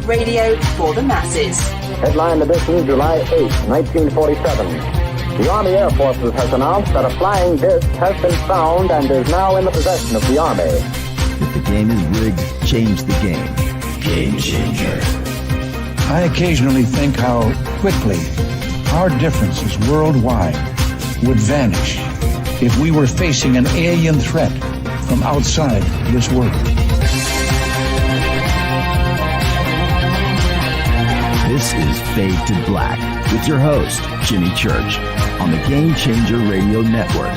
Radio for the masses. Headline edition, July 8, 1947. The Army Air Forces has announced that a flying disc has been found and is now in the possession of the Army. If the game is rigged, change the game. Game changer. I occasionally think how quickly our differences worldwide would vanish if we were facing an alien threat from outside this world. This is Fade to Black with your host, Jimmy Church, on the Game Changer Radio Network.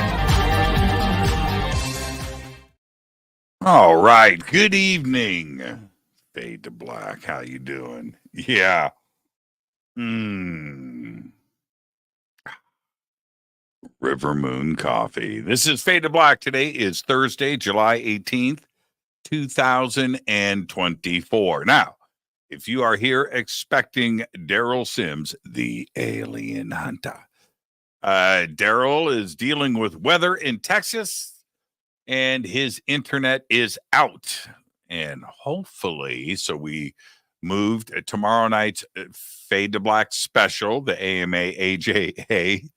All right. Good evening. Fade to Black. How you doing? Yeah. River Moon Coffee. This is Fade to Black. Today is Thursday, July 18th, 2024. Now, if you are here expecting Daryl Sims, the alien hunter, Daryl is dealing with weather in Texas, and his internet is out. And hopefully, so we moved tomorrow night's Fade to Black special, the AMA AJA,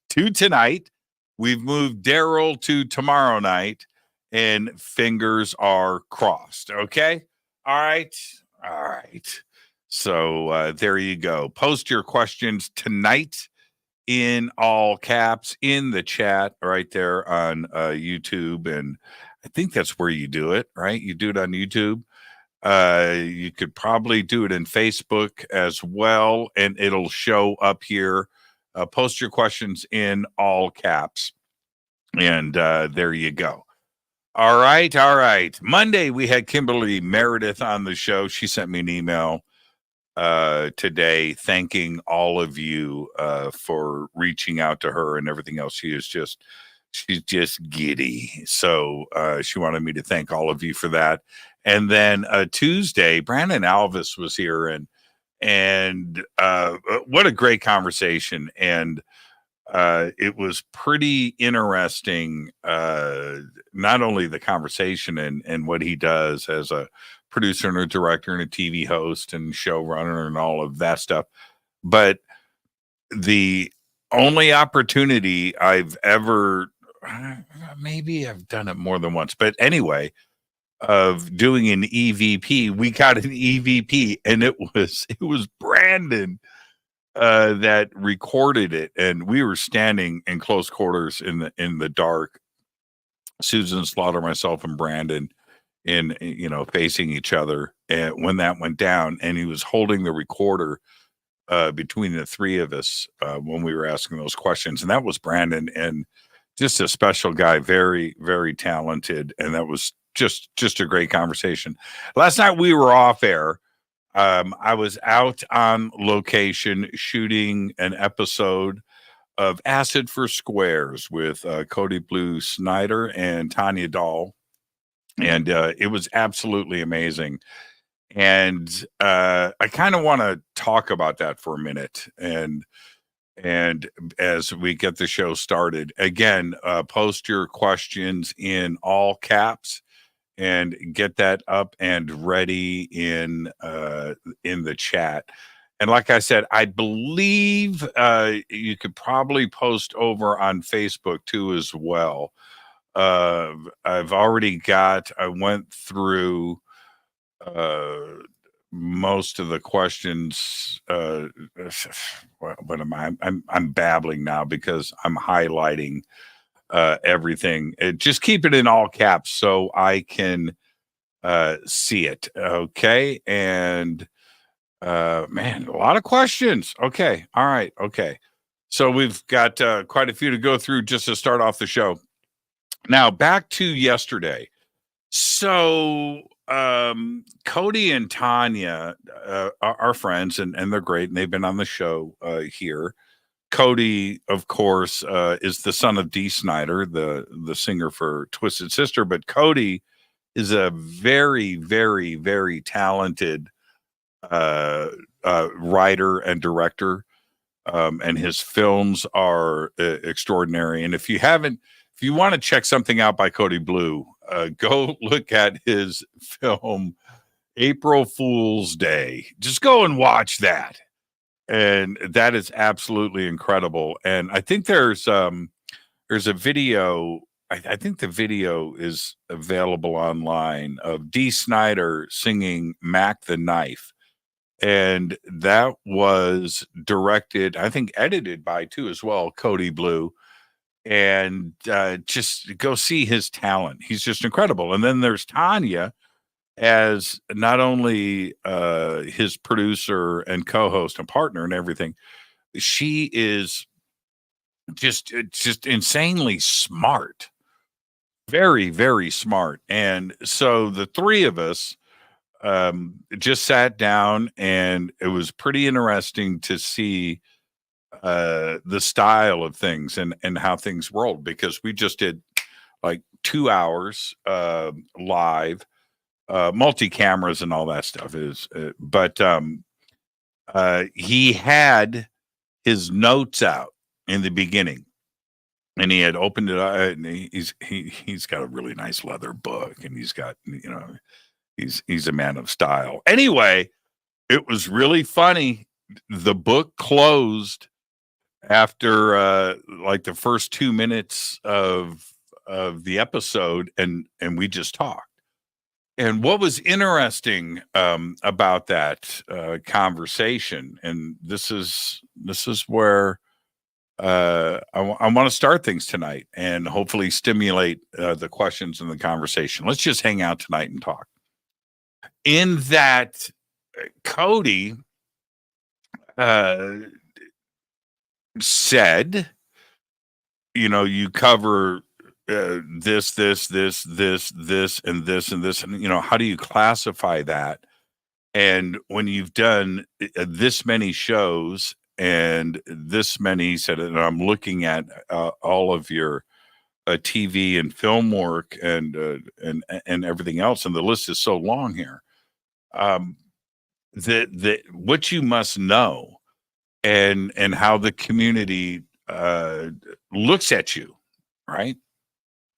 to tonight. We've moved Daryl to tomorrow night, and fingers are crossed. Okay? All right. So there you go. Post your questions tonight in all caps in the chat right there on YouTube. And I think that's where you do it, right? You do it on YouTube. You could probably do it in Facebook as well, and it'll show up here. Post your questions in all caps. And there you go. All right. Monday, we had Kimberly Meredith on the show. She sent me an email today thanking all of you for reaching out to her and everything else. She's just giddy. So she wanted me to thank all of you for that. And then Tuesday, Brandon Alvis was here, and what a great conversation. And it was pretty interesting, not only the conversation and what he does as a producer and a director and a TV host and showrunner and all of that stuff, but the only opportunity I've ever, maybe I've done it more than once, but anyway, of doing an EVP, we got an EVP, and it was Brandon that recorded it, and we were standing in close quarters in the dark, Susan Slaughter, myself, and Brandon, facing each other. And when that went down, and he was holding the recorder between the three of us when we were asking those questions, and that was Brandon, and just a special guy, very, very talented, and that was just a great conversation. Last night we were off air. I was out on location shooting an episode of Acid for Squares with Cody Blue Snyder and Tanya Dahl. And it was absolutely amazing. And I kind of want to talk about that for a minute. And as we get the show started, again, post your questions in all caps and get that up and ready in the chat. And like I said, I believe you could probably post over on Facebook too as well. I've already I went through most of the questions. What am I? I'm babbling now because I'm highlighting everything. Just keep it in all caps so I can see it. Okay. And man, a lot of questions. Okay. All right. Okay. So we've got quite a few to go through just to start off the show. Now back to yesterday. So Cody and Tanya are friends, and they're great, and they've been on the show here. Cody, of course, is the son of Dee Snider, the singer for Twisted Sister, but Cody is a very, very, very talented writer and director, and his films are extraordinary. And if you want to check something out by Cody Blue, go look at his film April Fool's Day. Just go and watch that. And that is absolutely incredible. And I think there's a video. I think the video is available online of Dee Snider singing Mac the Knife. And that was directed, I think edited by too as well, Cody Blue. And just go see his talent. He's just incredible. And then there's Tanya as not only his producer and co-host and partner and everything. She is just insanely smart. Very, very smart. And so the three of us just sat down, and it was pretty interesting to see the style of things and how things rolled, because we just did like 2 hours live, multi cameras and all that stuff is, but he had his notes out in the beginning, and he had opened it up, and he's got a really nice leather book, and he's got, he's a man of style. Anyway, it was really funny. The book closed after like the first 2 minutes of the episode, and we just talked. And what was interesting about that conversation, and this is where I want to start things tonight and hopefully stimulate the questions in the conversation. Let's just hang out tonight and talk. In that, Cody said, you cover this, and this, and how do you classify that? And when you've done this many shows and this many, he said, and I'm looking at all of your TV and film work and everything else, and the list is so long here. That what you must know, and how the community looks at you, right?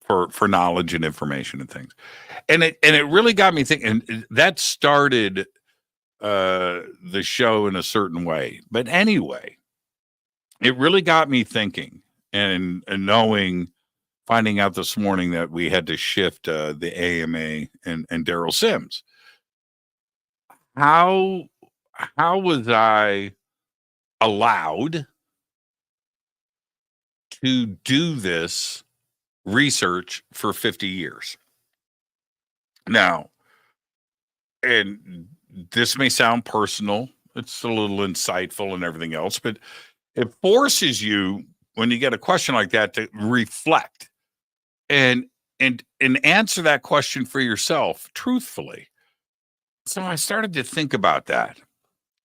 For knowledge and information and things. And it really got me thinking, and that started the show in a certain way. But anyway, it really got me thinking, and finding out this morning that we had to shift the AMA and Daryl Sims. How was I allowed to do this research for 50 years? Now, and this may sound personal, it's a little insightful and everything else, but it forces you, when you get a question like that, to reflect and answer that question for yourself truthfully. So I started to think about that,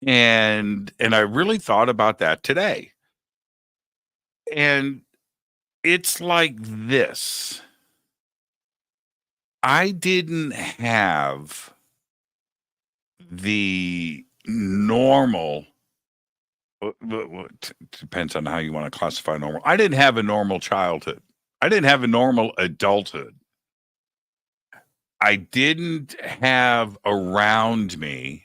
and I really thought about that today. And it's like this. I didn't have the normal, depends on how you want to classify normal. I didn't have a normal childhood. I didn't have a normal adulthood. I didn't have around me,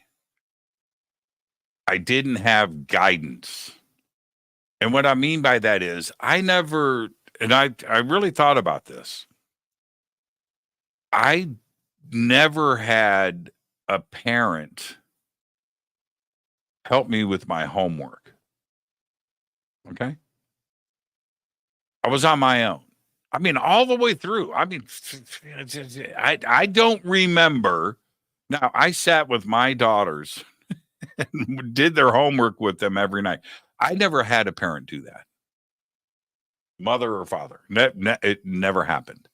I didn't have guidance. And what I mean by that is, I never, and I really thought about this. I never had a parent help me with my homework. Okay? I was on my own. I mean, all the way through. I mean, I don't remember. Now, I sat with my daughters and did their homework with them every night. I never had a parent do that. Mother or father. It never happened.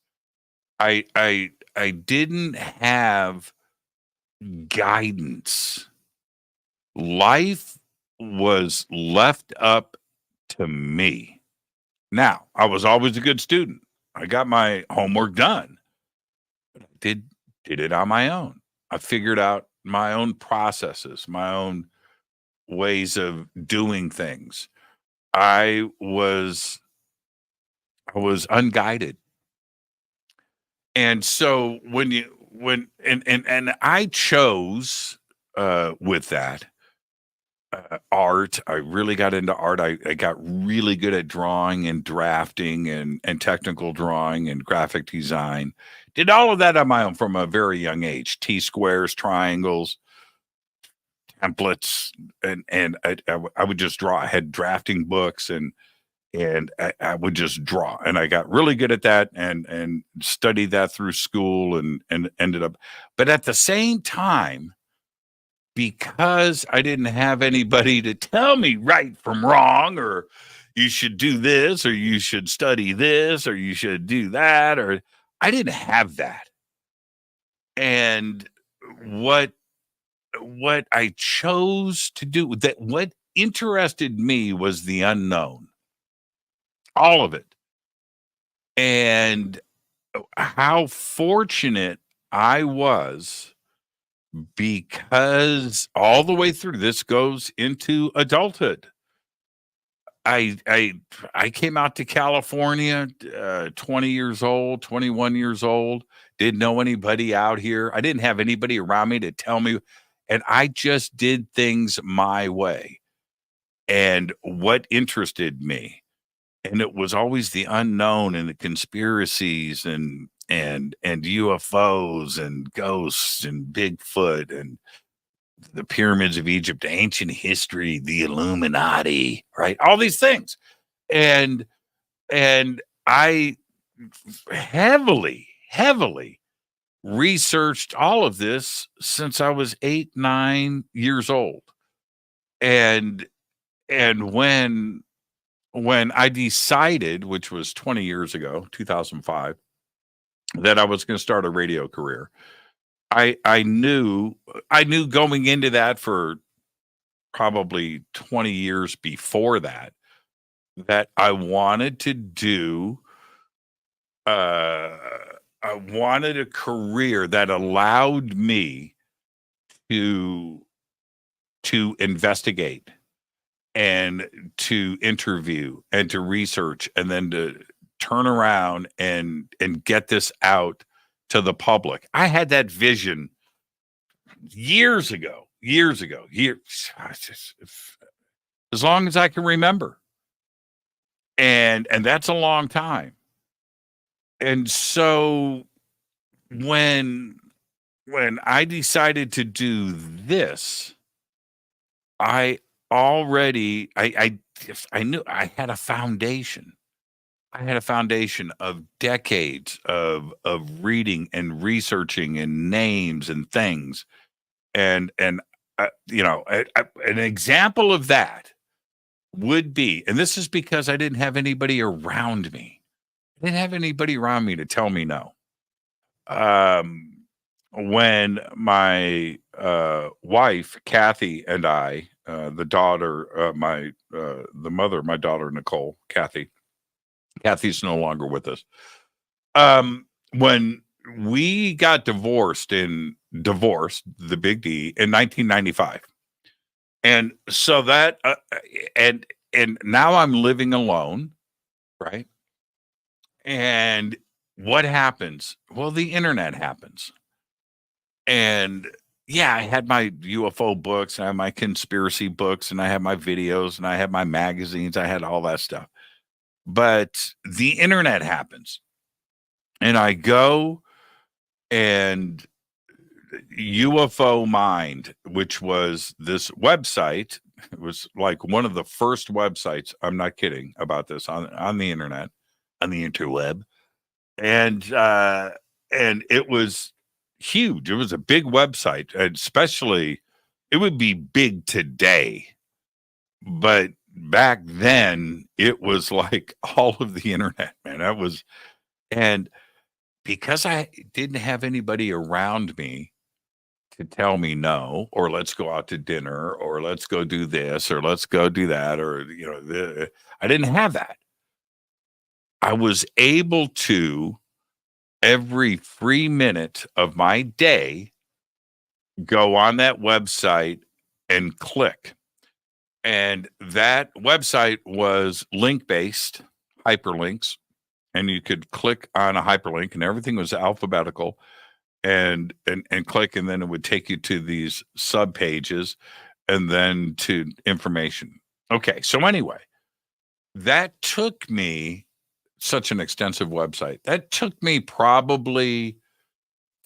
I didn't have guidance. Life was left up to me. Now, I was always a good student. I got my homework done. But I did it on my own. I figured out my own processes, my own ways of doing things. I was unguided. And so when and I chose with that art. I really got into art. I got really good at drawing and drafting and technical drawing and graphic design. Did all of that on my own from a very young age. T-squares, triangles, templates, and I would just draw. I had drafting books and I would just draw, and I got really good at that and studied that through school and ended up. But at the same time, because I didn't have anybody to tell me right from wrong, or you should do this, or you should study this, or you should do that, or I didn't have that. And what I chose to do, that what interested me was the unknown, all of it. And how fortunate I was, because all the way through, this goes into adulthood. I came out to California 20 years old, 21 years old, didn't know anybody out here. I didn't have anybody around me to tell me, and I just did things my way. And what interested me, and it was always the unknown and the conspiracies and UFOs and ghosts and Bigfoot and the pyramids of Egypt, ancient history, the Illuminati, right? All these things. And I heavily researched all of this since I was 8, 9 years old. And when I decided, which was 20 years ago, 2005, that I was going to start a radio career, I knew going into that for probably 20 years before that I wanted to do, I wanted a career that allowed me to investigate and to interview and to research and then to turn around and get this out to the public. I had that vision years ago, as long as I can remember. And that's a long time. And so when I decided to do this, I already I knew I had a foundation. I had a foundation of decades of reading and researching and names and things, and you know, an example of that would be, and this is because I didn't have anybody around me. I didn't have anybody around me to tell me no. When my wife Kathy and I, the daughter, the mother of my daughter Nicole, Kathy's no longer with us. When we got divorced, the big D, in 1995. And so that, and now I'm living alone, right? And what happens? Well, the internet happens. And yeah, I had my UFO books, I had my conspiracy books, and I had my videos, and I had my magazines, I had all that stuff. But the internet happens, and I go, and UFO Mind, which was this website, it was like one of the first websites, I'm not kidding about this, on the internet, on the interweb. And it was huge. It was a big website, and especially it would be big today, but back then it was like all of the internet, man. And because I didn't have anybody around me to tell me no, or let's go out to dinner, or let's go do this, or let's go do that, or, you know, I didn't have that. I was able to, every free minute of my day, go on that website and click. And that website was link-based, hyperlinks, and you could click on a hyperlink, and everything was alphabetical. and click, and then it would take you to these sub pages and then to information. Okay, so anyway, that took me such an extensive website. That took me probably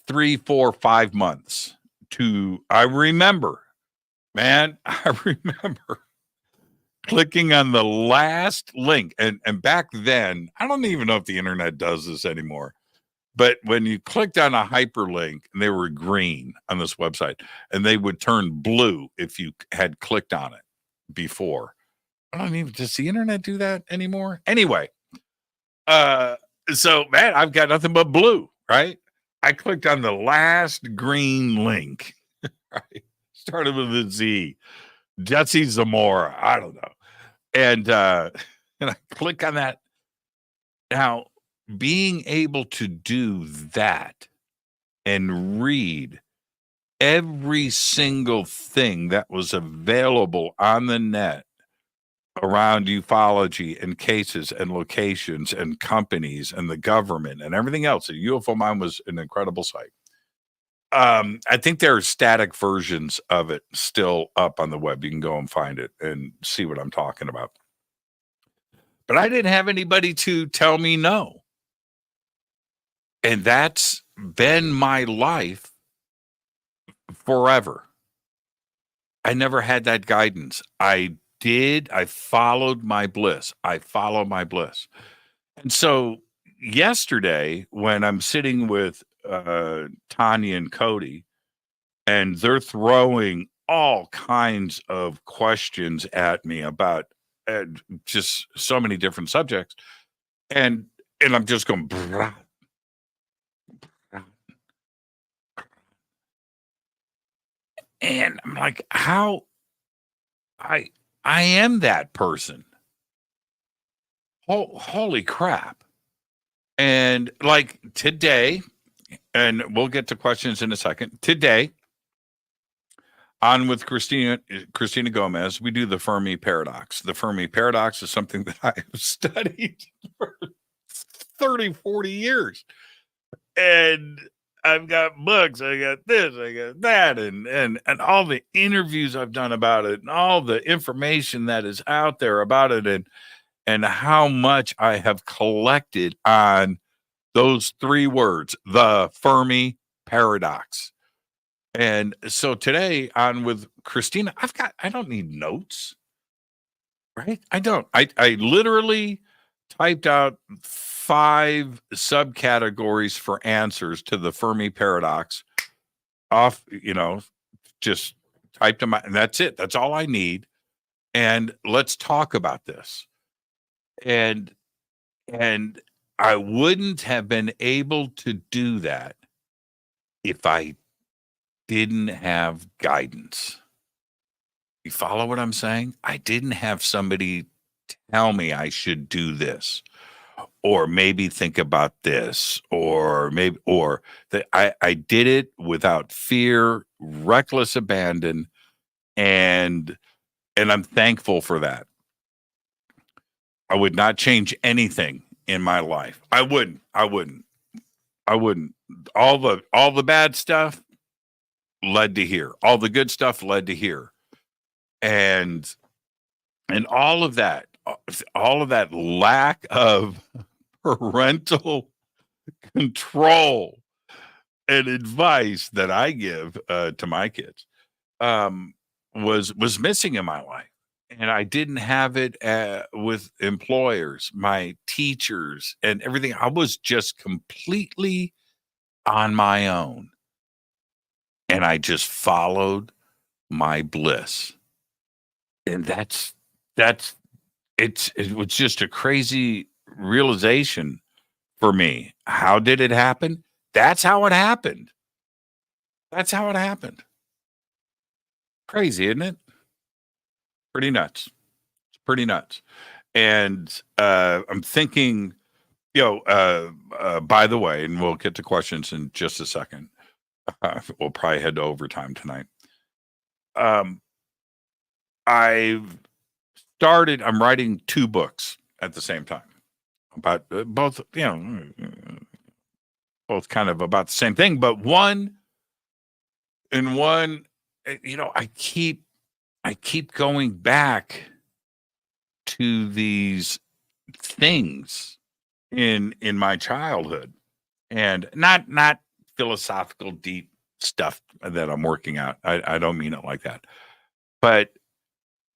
3, 4, 5 months I remember clicking on the last link. And back then, I don't even know if the internet does this anymore, but when you clicked on a hyperlink and they were green on this website and they would turn blue if you had clicked on it before. Does the internet do that anymore? Anyway, so man, I've got nothing but blue, right? I clicked on the last green link, right? Started with a Z, Jesse Zamora. I don't know. And I click on that. Now, being able to do that and read every single thing that was available on the net around ufology and cases and locations and companies and the government and everything else. The UFO Mind was an incredible site. I think there are static versions of it still up on the web. You can go and find it and see what I'm talking about. But I didn't have anybody to tell me no. And that's been my life forever. I never had that guidance. I followed my bliss. And so yesterday, when I'm sitting with Tanya and Cody, and they're throwing all kinds of questions at me about just so many different subjects, and I'm just going, brah, brah. And I'm like, how I am that person. Holy crap. And like today, and we'll get to questions in a second. Today, on with Christina Gomez, we do the Fermi paradox. The Fermi paradox is something that I have studied for 30, 40 years. And I've got books, I got this, I got that, and all the interviews I've done about it, and all the information that is out there about it, and how much I have collected on those 3 words, the Fermi paradox. And so today on with Christina, I don't need notes, right? I don't. I literally typed out 5 subcategories for answers to the Fermi paradox off, just typed them out, and that's it. That's all I need. And let's talk about this. And I wouldn't have been able to do that if I didn't have guidance. You follow what I'm saying? I didn't have somebody tell me I should do this, or maybe think about this, or that I did it without fear, reckless abandon, and I'm thankful for that. I would not change anything in my life. I wouldn't. All the bad stuff led to here. All the good stuff led to here. And all of that lack of parental control and advice that I give to my kids was missing in my life. And I didn't have it with employers, my teachers, and everything. I was just completely on my own. And I just followed my bliss. And it was just a crazy realization for me. How did it happen? That's how it happened. Crazy, isn't it? Pretty nuts. It's pretty nuts. And I'm thinking, by the way, and we'll get to questions in just a second. We'll probably head to overtime tonight. I'm writing 2 books at the same time about both, both kind of about the same thing, but one, I keep going back to these things in my childhood, and not philosophical deep stuff that I'm working out. I don't mean it like that, but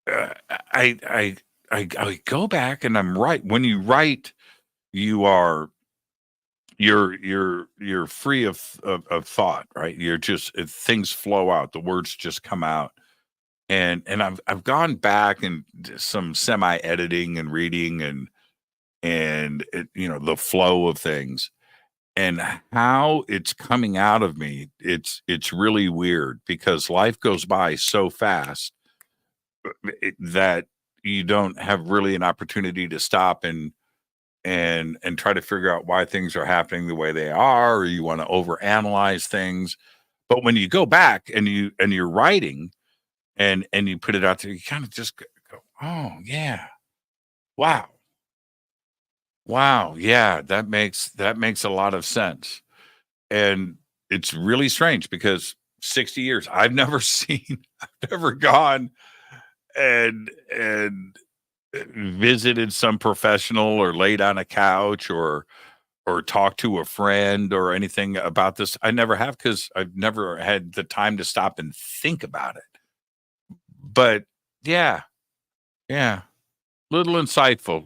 I go back and I'm right. When you write, you're free of thought, right? You're just things flow out, the words just come out. And I've gone back and some semi editing and reading and the flow of things and how it's coming out of me. It's really weird because life goes by so fast that you don't have really an opportunity to stop and try to figure out why things are happening the way they are, or you want to overanalyze things. But when you go back and you're writing and you put it out there, you kind of just go, oh yeah, wow, yeah, that makes a lot of sense. And it's really strange because 60 years, I've never gone and visited some professional or laid on a couch or talked to a friend or anything about this. I never have, because I've never had the time to stop and think about it. But yeah, little insightful,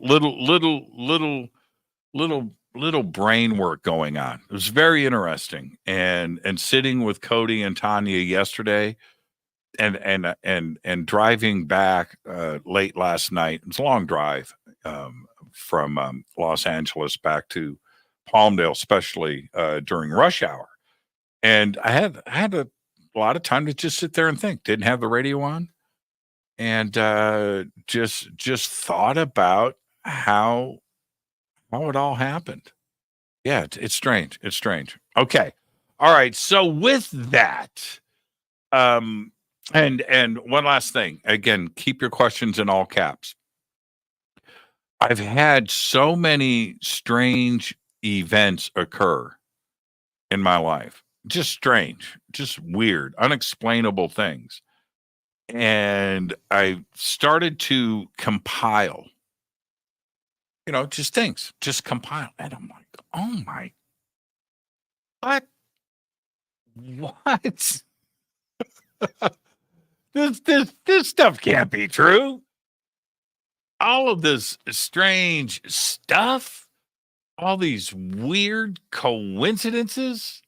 little brain work going on. It was very interesting. And sitting with Cody and Tanya yesterday and driving back late last night. It's a long drive from Los Angeles back to Palmdale, especially during rush hour. And I had a lot of time to just sit there and think. Didn't have the radio on, and just thought about how it all happened. Yeah, it's strange. It's strange. Okay. All right. So with that, and one last thing, again, keep your questions in all caps. I've had so many strange events occur in my life. Just strange, just weird, unexplainable things. And I started to compile, just things, just compile. And I'm like, oh my, what? This stuff can't be true. All of this strange stuff, all these weird coincidences,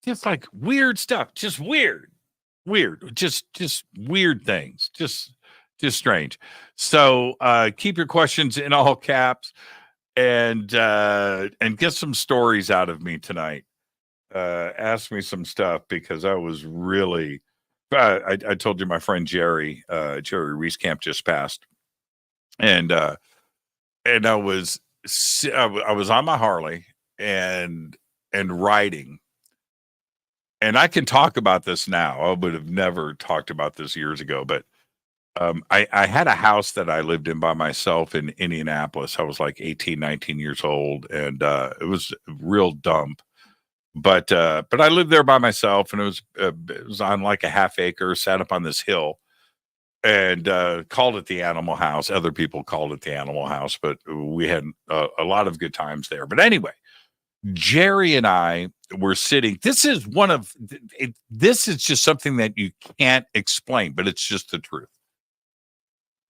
just like weird stuff, just weird, just weird things, just strange. So keep your questions in all caps and get some stories out of me tonight. Ask me some stuff, because I was really, I told you my friend Jerry Reese camp just passed. And I was on my Harley and riding, and I can talk about this now. I would have never talked about this years ago, but I had a house that I lived in by myself in Indianapolis. I was like 18, 19 years old, and it was a real dump. But I lived there by myself, and it was on like a half acre, sat up on this hill. And called it the Animal House. Other people called it the Animal House, but we had a lot of good times there. But anyway, Jerry and I were sitting. This is this is just something that you can't explain, but it's just the truth.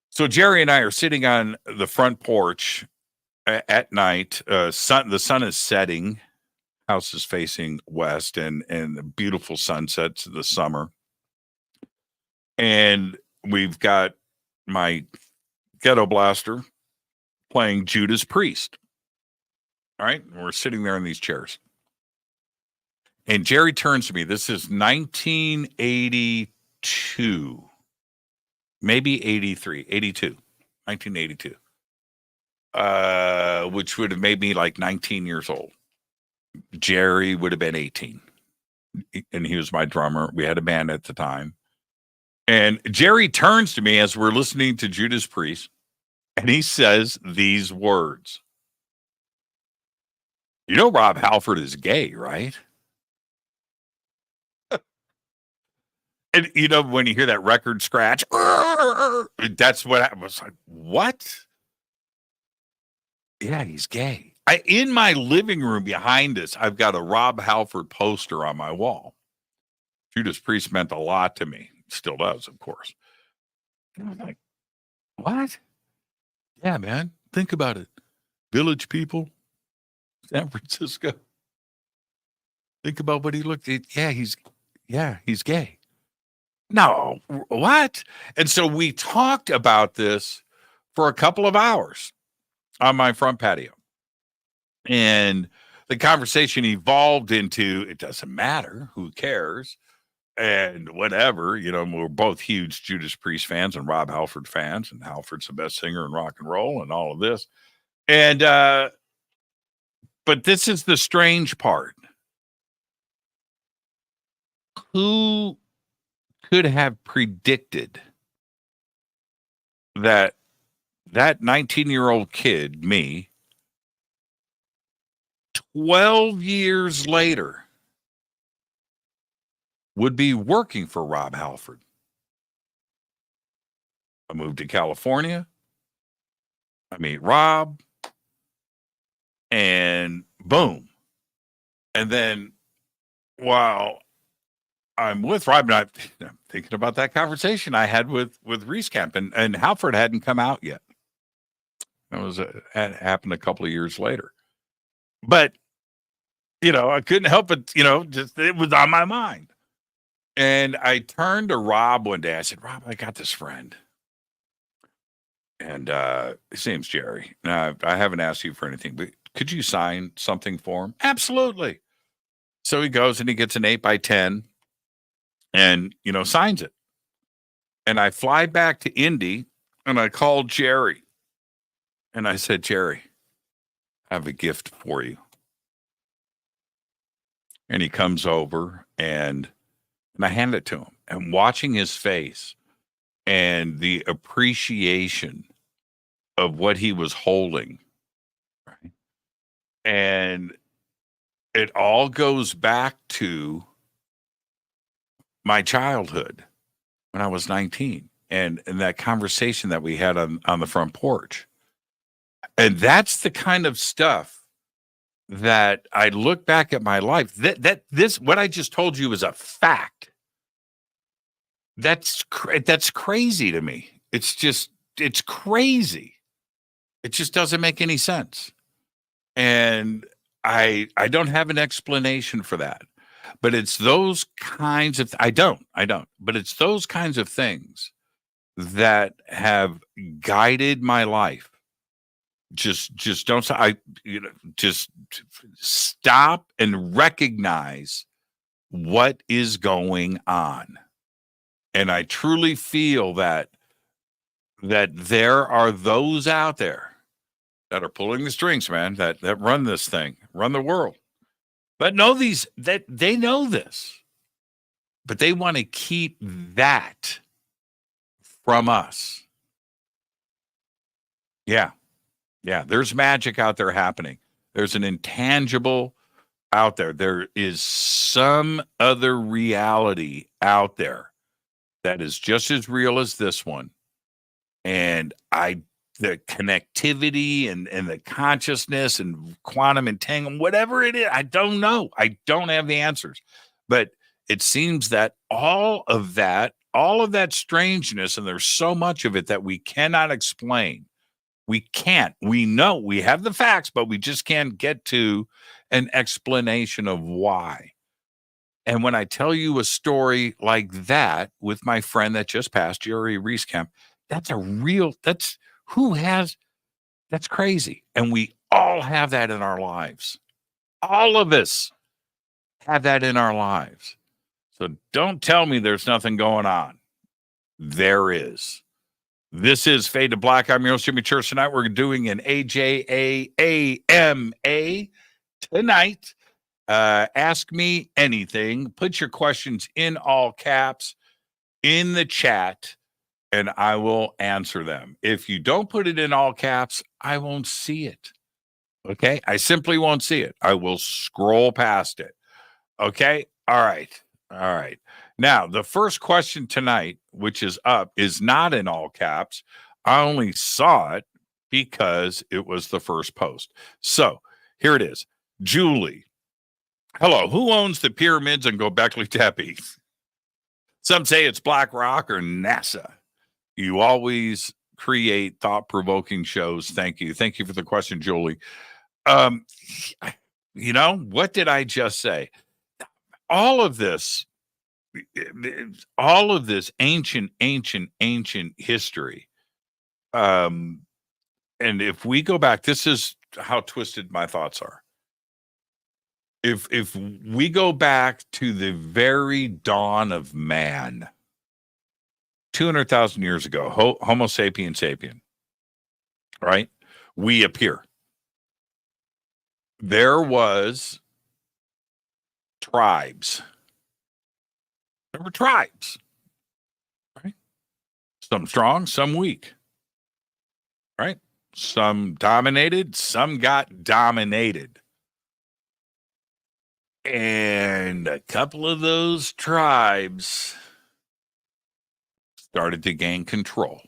So Jerry and I are sitting on the front porch at night. The sun is setting. House is facing west, and the beautiful sunsets of the summer. And we've got my ghetto blaster playing Judas Priest. All right. And we're sitting there in these chairs. And Jerry turns to me. This is 1982, maybe 83, 82, 1982, which would have made me like 19 years old. Jerry would have been 18. And he was my drummer. We had a band at the time. And Jerry turns to me as we're listening to Judas Priest, and he says these words. You know Rob Halford is gay, right? And you know when you hear that record scratch, that's what I was like. What? Yeah, he's gay. In my living room behind us, I've got a Rob Halford poster on my wall. Judas Priest meant a lot to me. Still does, of course. And I'm like, what? Yeah, man. Think about it. Village people, San Francisco. Think about what he looked at. Yeah, he's gay. No, what? And so we talked about this for a couple of hours on my front patio. And the conversation evolved into, it doesn't matter, who cares, and whatever. You know, we're both huge Judas Priest fans and Rob Halford fans, and Halford's the best singer in rock and roll and all of this. And, but this is the strange part. Who could have predicted that 19-year-old kid, me, 12 years later would be working for Rob Halford? I moved to California. I meet Rob, and boom. And then while I'm with Rob, and I'm thinking about that conversation I had with Reese Camp, and Halford hadn't come out yet. It had happened a couple of years later. But, you know, I couldn't help it, you know, just it was on my mind. And I turned to Rob one day. I said, Rob, I got this friend. And his name's Jerry. Now, I haven't asked you for anything, but could you sign something for him? Absolutely. So he goes and he gets an 8x10 and, you know, signs it. And I fly back to Indy and I called Jerry. And I said, Jerry, I have a gift for you. And he comes over and I hand it to him. And watching his face and the appreciation of what he was holding, right? And it all goes back to my childhood when I was 19 and that conversation that we had on the front porch. And that's the kind of stuff that I look back at my life. This what I just told you is a fact. That's crazy to me. It's crazy. It just doesn't make any sense. And I don't have an explanation for that. But it's those kinds of I don't. But it's those kinds of things that have guided my life. Just don't just stop and recognize what is going on. And I truly feel that there are those out there that are pulling the strings, man, that run this thing, run the world. But that they know this. But they want to keep that from us. Yeah. Yeah, there's magic out there happening. There's an intangible out there. There is some other reality out there that is just as real as this one. And the connectivity and the consciousness and quantum entanglement, whatever it is, I don't know. I don't have the answers. But it seems that all of that strangeness, and there's so much of it that we cannot explain. We can't. We know we have the facts, but we just can't get to an explanation of why. And when I tell you a story like that with my friend that just passed, Jerry Reese Camp, that's crazy. And we all have that in our lives. All of us have that in our lives. So don't tell me there's nothing going on. There is. This is Fade to Black. I'm your host, Jimmy Church. Tonight we're doing an AJA AMA tonight. Ask me anything. Put your questions in all caps in the chat, and I will answer them. If you don't put it in all caps, I won't see it. Okay. I simply won't see it. I will scroll past it. Okay. All right. All right. Now, the first question tonight, which is up, is not in all caps. I only saw it because it was the first post. So here it is. Julie. Hello. Who owns the pyramids in Göbekli Tepe? Some say it's BlackRock or NASA. You always create thought-provoking shows. Thank you. Thank you for the question, Julie. What did I just say? All of this ancient history. And if we go back, this is how twisted my thoughts are. If we go back to the very dawn of man, 200,000 years ago, Homo sapien sapien, right? We appear. There was tribes. There were tribes, right? Some strong, some weak, right? Some dominated, some got dominated. And a couple of those tribes started to gain control.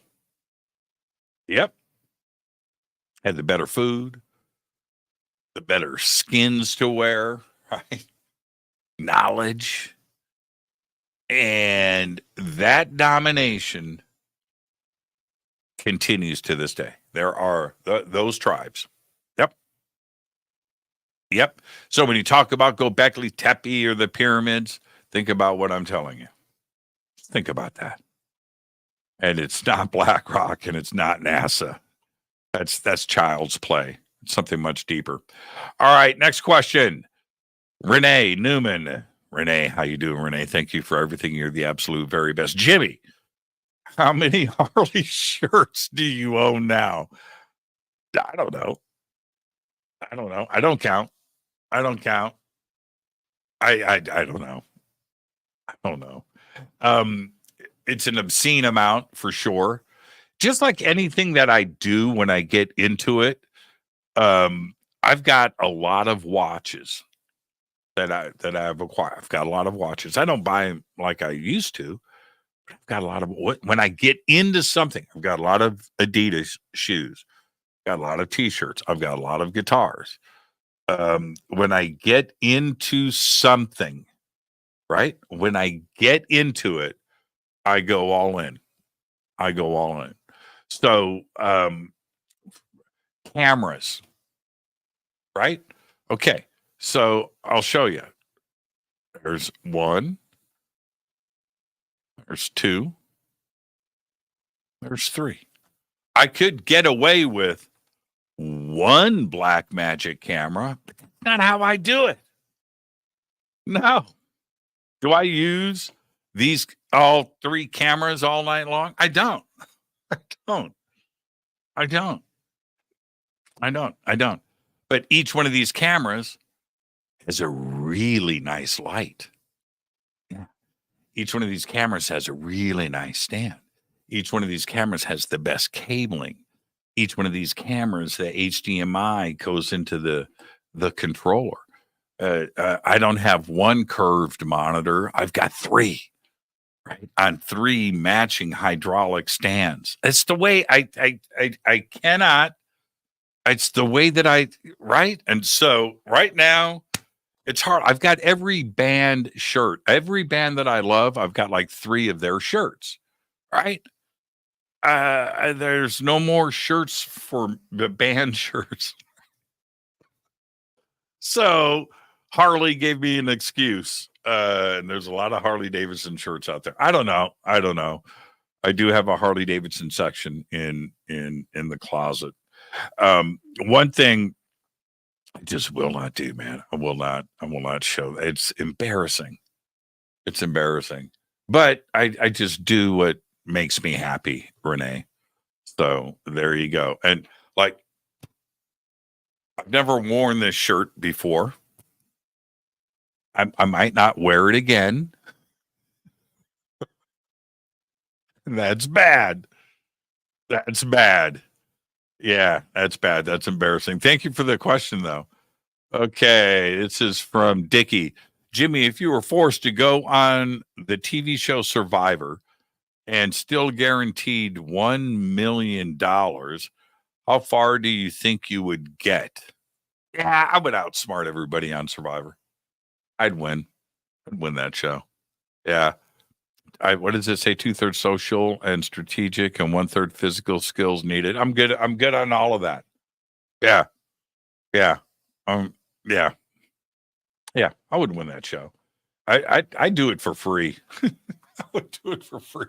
Yep. Had the better food, the better skins to wear, right? Knowledge. And that domination continues to this day. There are those tribes. Yep. So when you talk about Göbekli Tepe or the pyramids, think about what I'm telling you. Think about that. And it's not BlackRock and it's not NASA. That's child's play. It's something much deeper. All right, next question. Renee Newman. Renee, how you doing, Renee? Thank you for everything. You're the absolute very best. Jimmy, how many Harley shirts do you own now? I don't know. I don't count. I don't know. I don't know. It's an obscene amount for sure. Just like anything that I do when I get into it, I've got a lot of watches that I've acquired. I've got a lot of watches. I don't buy them like I used to. But I've got a lot of when I get into something. I've got a lot of Adidas shoes. Got a lot of T-shirts. I've got a lot of guitars. When I get into something, right? When I get into it, I go all in. So, cameras, right? Okay. So I'll show you. There's one. There's two. There's three. I could get away with one Black Magic camera, but that's not how I do it. No. Do I use these all three cameras all night long? I don't. But each one of these cameras has a really nice light. Yeah. Each one of these cameras has a really nice stand. Each one of these cameras has the best cabling. Each one of these cameras, the HDMI goes into the controller. I don't have one curved monitor. I've got three, right? On three matching hydraulic stands. It's the way I cannot. It's the way that right? And so right now, it's hard. I've got every band shirt. Every band that I love, I've got like three of their shirts, right? There's no more shirts for the band shirts. So Harley gave me an excuse. And there's a lot of Harley Davidson shirts out there. I don't know. I do have a Harley Davidson section in the closet. One thing I just will not do, man. I will not show. It's embarrassing. But I just do what makes me happy, Renee. So there you go. And like, I've never worn this shirt before. I might not wear it again. That's bad. Yeah, that's bad. That's embarrassing. Thank you for the question, though. Okay, this is from Dickie. Jimmy, if you were forced to go on the TV show Survivor and still guaranteed $1 million, how far do you think you would get? Yeah, I would outsmart everybody on Survivor. I'd win. I'd win that show. Yeah. What does it say? 2/3 social and strategic and 1/3 physical skills needed. I'm good. I'm good on all of that. Yeah. Yeah. Yeah. Yeah. I would win that show. I do it for free. I would do it for free.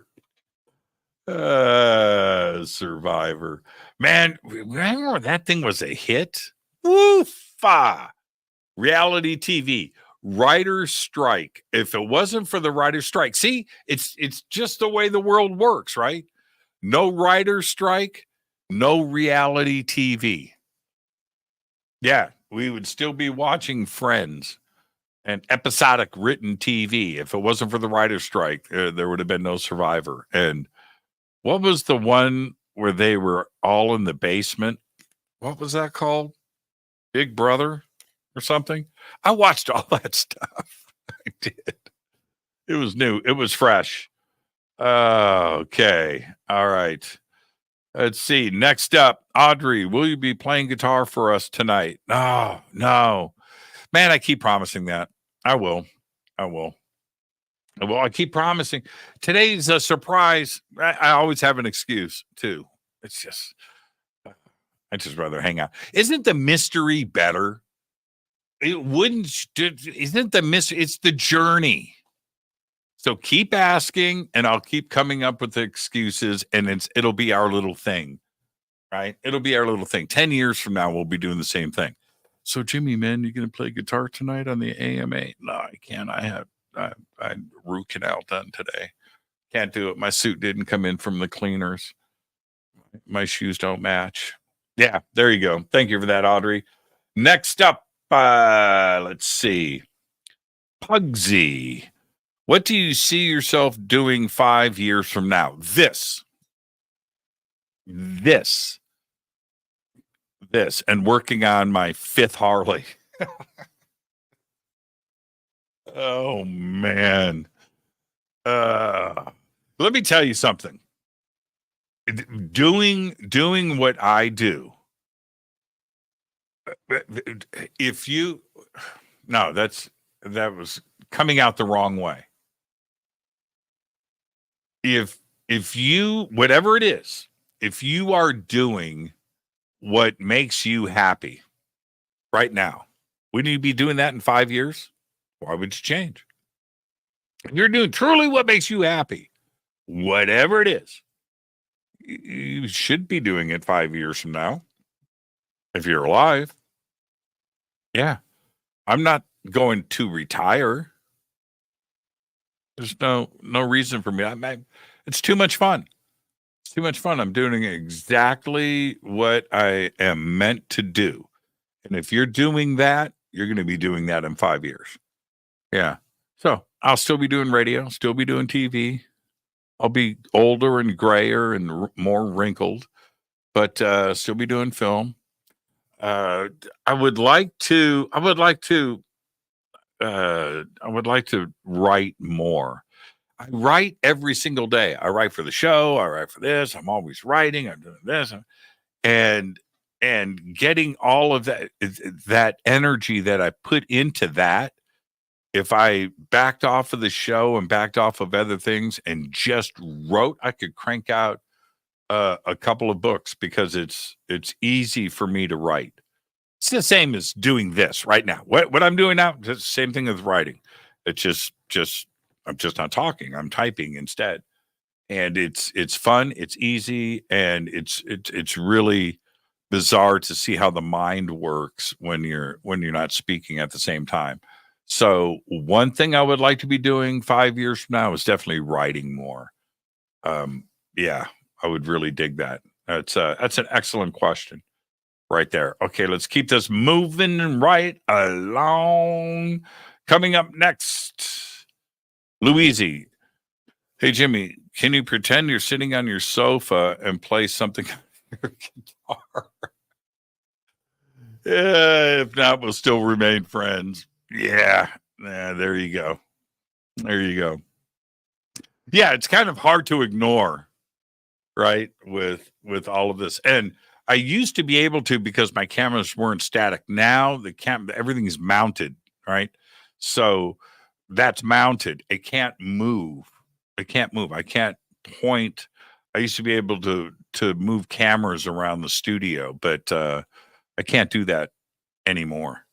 Survivor. Man, remember when that thing was a hit? Woofa. Reality TV. Writer's strike. If it wasn't for the writer's strike, see, it's just the way the world works, right? No writer's strike, no reality TV. Yeah, we would still be watching Friends and episodic written TV. If it wasn't for the writer's strike, there would have been no Survivor. And what was the one where they were all in the basement? What was that called? Big Brother or something? I watched all that stuff. I did. It was new. It was fresh. Okay. All right. Let's see. Next up, Audrey, will you be playing guitar for us tonight? No, no. Man, I keep promising that. I will. Well, I keep promising. Today's a surprise. I always have an excuse, too. It's just, I'd just rather hang out. Isn't the mystery better? It wouldn't, isn't the mystery, it's the journey. So keep asking, and I'll keep coming up with the excuses, and it'll be our little thing, right? It'll be our little thing. 10 years from now, we'll be doing the same thing. So, Jimmy, man, you going to play guitar tonight on the AMA? No, I can't. I had root canal done today. Can't do it. My suit didn't come in from the cleaners. My shoes don't match. Yeah, there you go. Thank you for that, Audrey. Next up, let's see. Pugsy. What do you see yourself doing 5 years from now? This, and working on my 5th Harley. Oh, man. Let me tell you something. Doing what I do. That was coming out the wrong way. If you, whatever it is, if you are doing what makes you happy right now, wouldn't you be doing that in 5 years? Why would you change? If you're doing truly what makes you happy, whatever it is, you should be doing it 5 years from now. If you're alive. Yeah. I'm not going to retire. There's no reason for me. It's too much fun. It's too much fun. I'm doing exactly what I am meant to do. And if you're doing that, you're going to be doing that in 5 years. Yeah. So I'll still be doing radio, still be doing TV. I'll be older and grayer and more wrinkled, but still be doing film. I would like to write more. I write every single day. I write for the show. I write for this. I'm always writing. I'm doing this, and getting all of that energy that I put into that. If I backed off of the show and backed off of other things and just wrote, I could crank out a couple of books because it's easy for me to write. It's the same as doing this right now. What I'm doing now, it's the same thing as writing. It's just I'm just not talking. I'm typing instead. And it's fun, it's easy, and it's really bizarre to see how the mind works when you're not speaking at the same time. So one thing I would like to be doing 5 years from now is definitely writing more. Yeah, I would really dig that. That's an excellent question right there. Okay, let's keep this moving right along. Coming up next, Louise. Hey, Jimmy, can you pretend you're sitting on your sofa and play something on guitar. If not, we'll still remain friends. Yeah. There you go. There you go. Yeah, it's kind of hard to ignore, right? With all of this. And I used to be able to because my cameras weren't static. Now everything's mounted, right? So that's mounted. It can't move. I can't point. I used to be able to move cameras around the studio, but I can't do that anymore.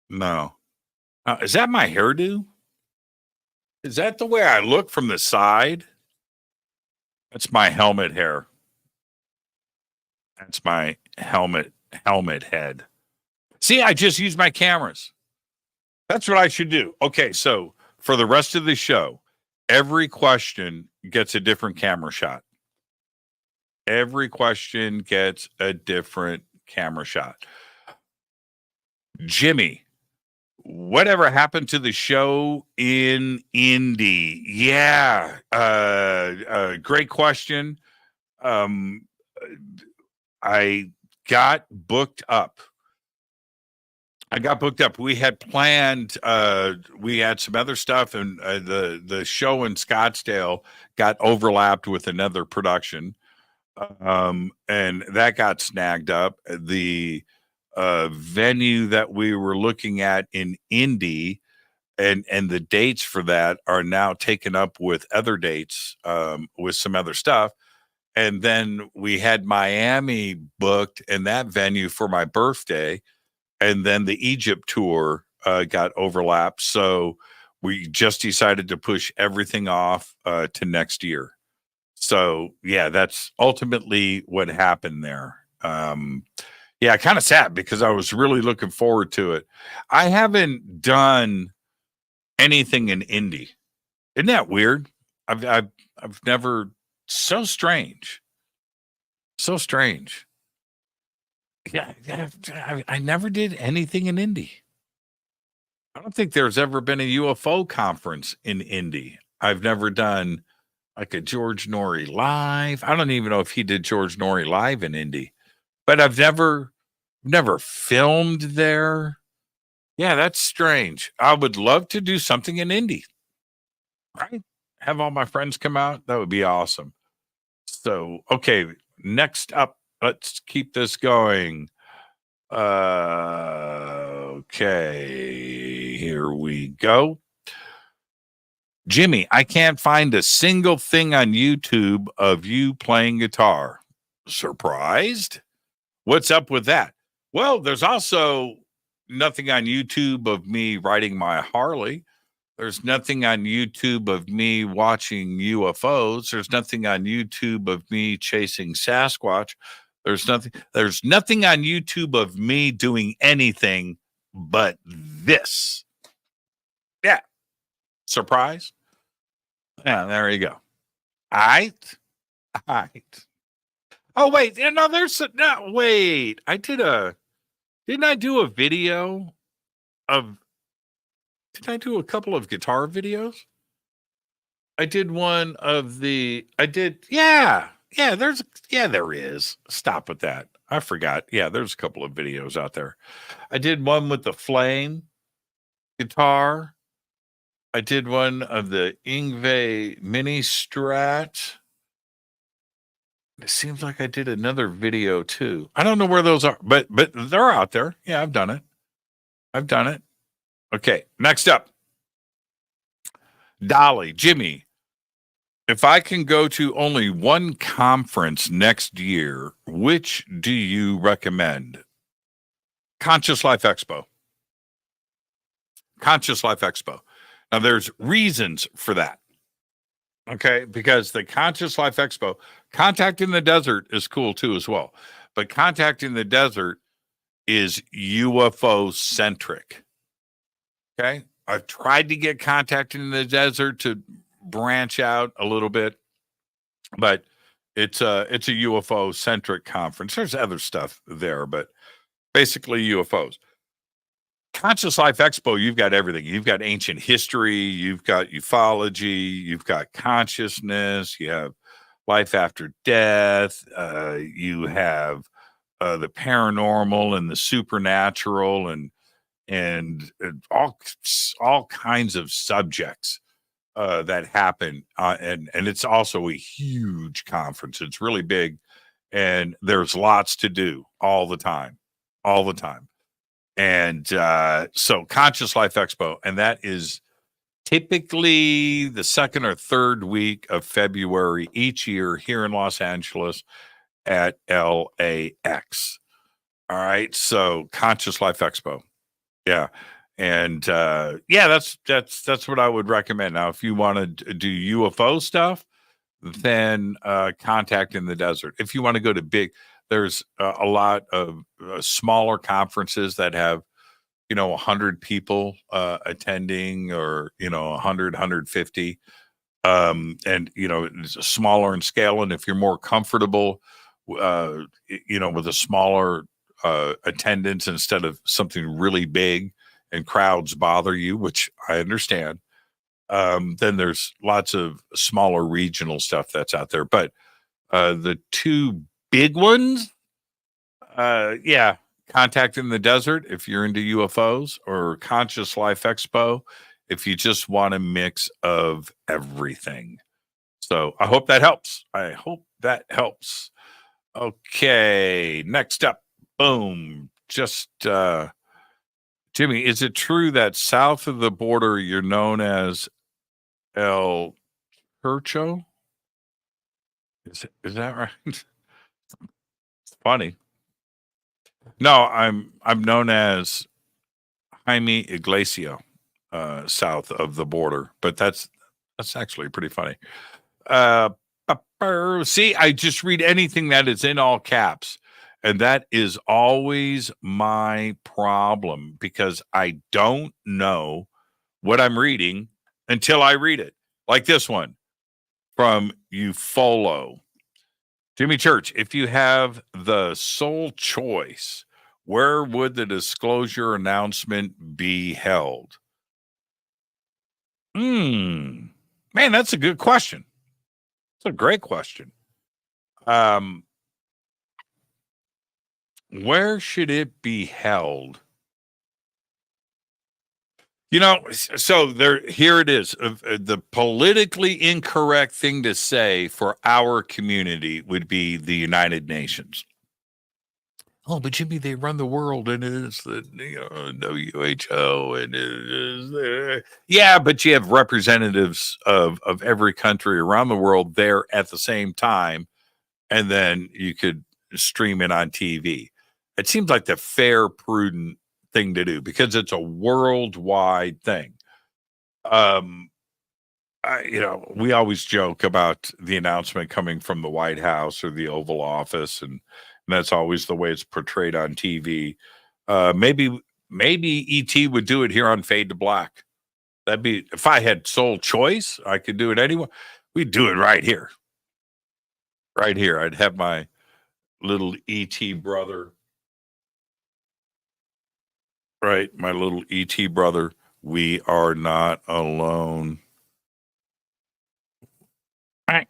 No. Is that my hairdo? Is that the way I look from the side? That's my helmet hair. That's my helmet head. See, I just use my cameras. That's what I should do. Okay, so for the rest of the show, every question gets a different camera shot. Every question gets a different camera shot. Jimmy, whatever happened to the show in Indy? Yeah, great question. I got booked up. We had planned. We had some other stuff, and the show in Scottsdale got overlapped with another production, and that got snagged up. The venue that we were looking at in Indy, and the dates for that are now taken up with other dates, with some other stuff. And then we had Miami booked and that venue for my birthday. And then the Egypt tour got overlapped. So we just decided to push everything off to next year. So, yeah, that's ultimately what happened there. Yeah, kind of sad because I was really looking forward to it. I haven't done anything in Indy. Isn't that weird? I've never. So strange. Yeah, I never did anything in Indy. I don't think there's ever been a UFO conference in Indy. I've never done like a George Norrie live. I don't even know if he did George Norrie live in Indy, but I've never filmed there. Yeah, that's strange. I would love to do something in Indy. Right? Have all my friends come out. That would be awesome. So, okay, next up, let's keep this going. Okay, here we go. Jimmy, I can't find a single thing on YouTube of you playing guitar. Surprised? What's up with that? Well, there's also nothing on YouTube of me riding my Harley. There's nothing on YouTube of me watching UFOs. There's nothing on YouTube of me chasing Sasquatch. There's nothing on YouTube of me doing anything but this. Yeah. Surprise? Yeah, there you go. All right. Oh, wait. No, wait. Didn't I do a video of, did I do a couple of guitar videos? I did one of yeah, there is. Stop with that. I forgot. Yeah, there's a couple of videos out there. I did one with the Flame guitar. I did one of the Yngwie Mini Strat. It seems like I did another video too. I don't know where those are, but they're out there. Yeah, I've done it. Okay, next up. Dolly, Jimmy, if I can go to only one conference next year, which do you recommend? Conscious Life Expo. Now, there's reasons for that. Okay, because the Conscious Life Expo, Contact in the Desert is cool too as well. But Contact in the Desert is UFO centric. Okay, I've tried to get Contact in the Desert to branch out a little bit, but it's a UFO centric conference. There's other stuff there, but basically UFOs. Conscious Life Expo, you've got everything. You've got ancient history, you've got ufology, you've got consciousness, you have life after death. You have the paranormal and the supernatural, and all kinds of subjects that happen. And it's also a huge conference. It's really big, and there's lots to do all the time. And so Conscious Life Expo, and that is typically the second or third week of February each year here in Los Angeles at LAX. All right. So Conscious Life Expo. Yeah. And yeah, that's what I would recommend. Now, if you want to do UFO stuff, then contact in the desert. If you want to go to there's a lot of smaller conferences that have 100 people attending, or 100, 150, and it's smaller in scale. And if you're more comfortable with a smaller attendance instead of something really big and crowds bother you, which I understand, then there's lots of smaller regional stuff that's out there. But the two big ones, yeah, Contact in the Desert if you're into UFOs, or Conscious Life Expo if you just want a mix of everything. So I hope that helps. Okay, next up, boom. Just Jimmy, is it true that south of the border you're known as El Turcho? Is that right? It's funny. No, I'm known as Jaime Iglesia, south of the border, but that's actually pretty funny. See, I just read anything that is in all caps, and that is always my problem, because I don't know what I'm reading until I read it. Like this one from Ufolo. Jimmy Church, if you have the sole choice, where would the disclosure announcement be held? Man, that's a good question. It's a great question. Where should it be held? So here it is. The politically incorrect thing to say for our community would be the United Nations. Oh, but Jimmy, they run the world, and it is the WHO, and it is yeah, but you have representatives of every country around the world there at the same time, and then you could stream it on TV. It seems like the fair, prudent thing to do, because it's a worldwide thing. We always joke about the announcement coming from the White House or the Oval Office, and that's always the way it's portrayed on TV. Maybe ET would do it here on Fade to Black. That'd be, if I had sole choice, I could do it anywhere. We'd do it right here. Right here. I'd have my little ET brother. Right, my little ET brother. We are not alone. I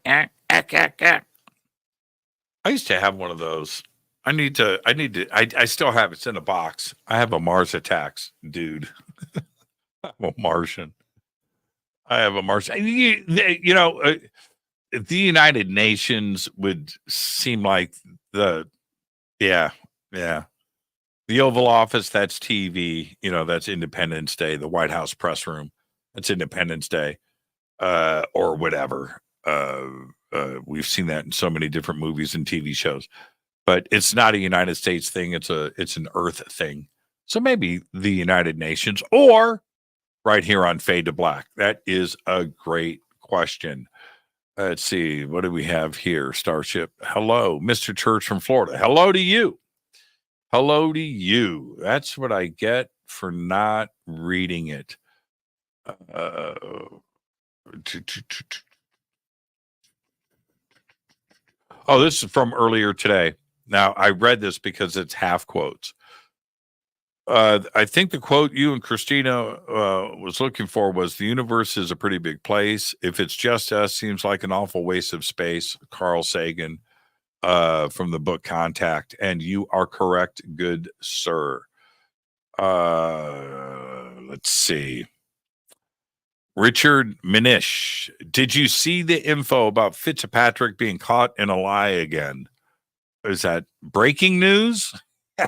used to have one of those. I still have it. It's in a box. I have a Mars Attacks, dude. I'm a Martian. I have a Martian. The United Nations would seem like yeah. The Oval Office, that's TV. That's Independence Day. The White House press room, that's Independence Day, or whatever. We've seen that in so many different movies and TV shows, but it's not a United States thing. It's an Earth thing. So maybe the United Nations, or right here on Fade to Black. That is a great question. Let's see. What do we have here? Starship. Hello, Mr. Church from Florida. Hello to you. Hello to you. That's what I get for not reading it. Oh, this is from earlier today. Now, I read this because it's half quotes. I think the quote you and Christina was looking for was, the universe is a pretty big place. If it's just us, seems like an awful waste of space. Carl Sagan from the book Contact. And you are correct, good sir. Let's see. Richard Minish, did you see the info about Fitzpatrick being caught in a lie again? Is that breaking news? When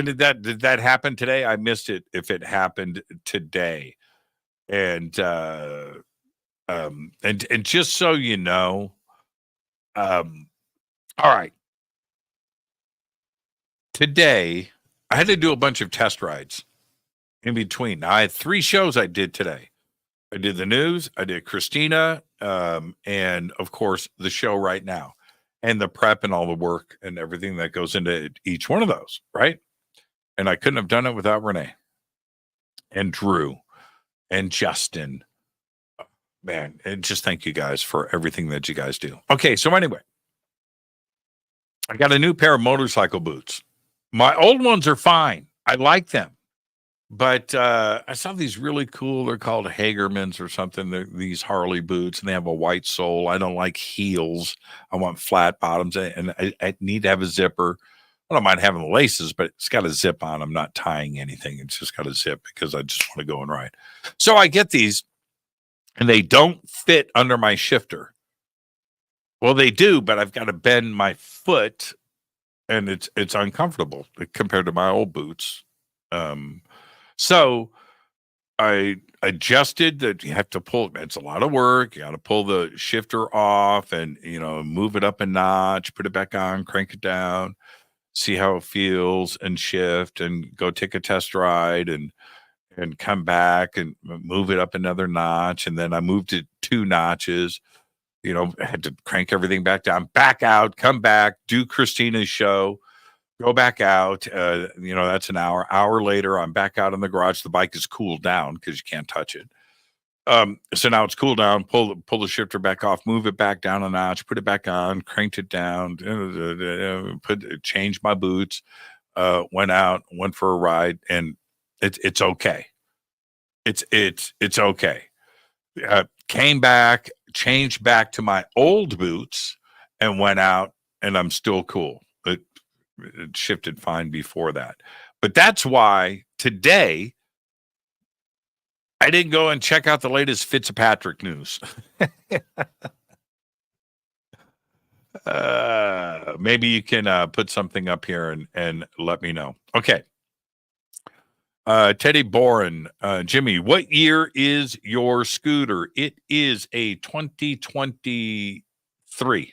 did that happen today? I missed it if it happened today. And just so you know, all right. Today I had to do a bunch of test rides in between. Now, I had 3 shows I did today. I did the news, I did Christina, and of course the show right now, and the prep and all the work and everything that goes into each one of those, right? And I couldn't have done it without Renee and Drew and Justin. Man, and just thank you guys for everything that you guys do. Okay, so anyway, I got a new pair of motorcycle boots. My old ones are fine. I like them. But I saw these really cool, they're called Hagermans or something. They're these Harley boots, and they have a white sole. I don't like heels. I want flat bottoms, and I need to have a zipper. I don't mind having the laces, but it's got a zip on. I'm not tying anything. It's just got a zip because I just want to go and ride. So I get these, and they don't fit under my shifter. Well, they do, but I've got to bend my foot, and it's uncomfortable compared to my old boots. So I adjusted that. You have to pull, it's a lot of work. You got to pull the shifter off and, move it up a notch, put it back on, crank it down, see how it feels, and shift, and go take a test ride and come back and move it up another notch. And then I moved it 2 notches, I had to crank everything back down, back out, come back, do Christina's show. Go back out, that's an hour. Hour later, I'm back out in the garage. The bike is cooled down because you can't touch it. So now it's cooled down, pull the shifter back off, move it back down a notch, put it back on, cranked it down, changed my boots, went out, went for a ride, and it's okay. It's okay. Came back, changed back to my old boots, and went out, and I'm still cool. It shifted fine before that. But that's why today I didn't go and check out the latest Fitzpatrick news. Maybe you can put something up here and let me know. Okay. Teddy Boren, Jimmy, what year is your scooter? It is a 2023.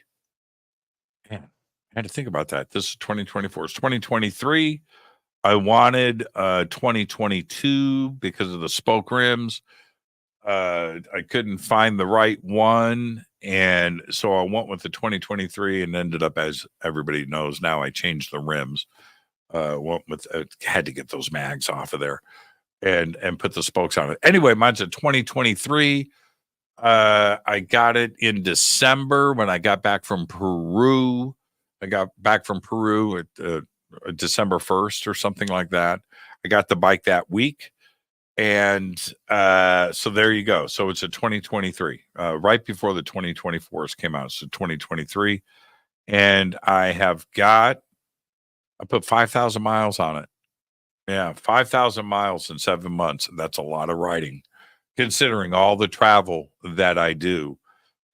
Man, I had to think about that. This is 2024. It's 2023. I wanted 2022 because of the spoke rims. I couldn't find the right one, and so I went with the 2023 and ended up, as everybody knows now, I changed the rims. Went with had to get those mags off of there and put the spokes on it. Anyway, mine's a 2023. I got it in December when I got back from Peru. I got back from Peru at December 1st or something like that. I got the bike that week. And so there you go. So it's a 2023, right before the 2024s came out. So 2023. And I put 5,000 miles on it. Yeah, 5,000 miles in 7 months. That's a lot of riding. Considering all the travel that I do,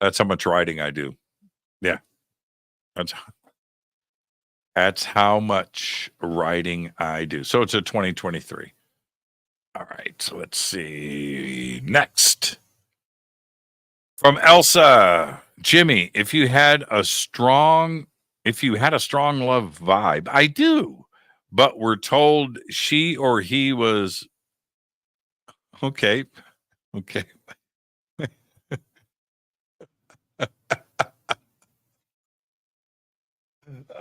that's how much riding I do. Yeah. That's how much riding I do. So it's a 2023. All right, so let's see. Next. From Elsa, Jimmy, if you had a strong love vibe, I do, but we're told she or he was okay.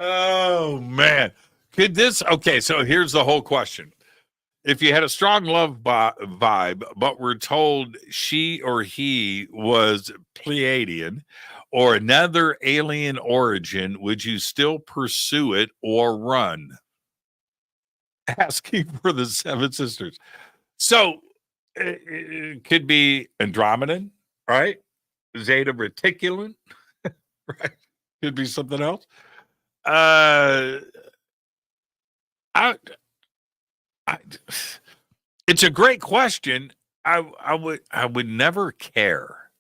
Oh man. So here's the whole question. If you had a strong love vibe, but we're told she or he was Pleiadian or another alien origin, would you still pursue it or run? asking for the Seven Sisters. So it could be Andromedan, right? Zeta Reticulum, right? Could be something else. I, I, it's a great question. I would never care.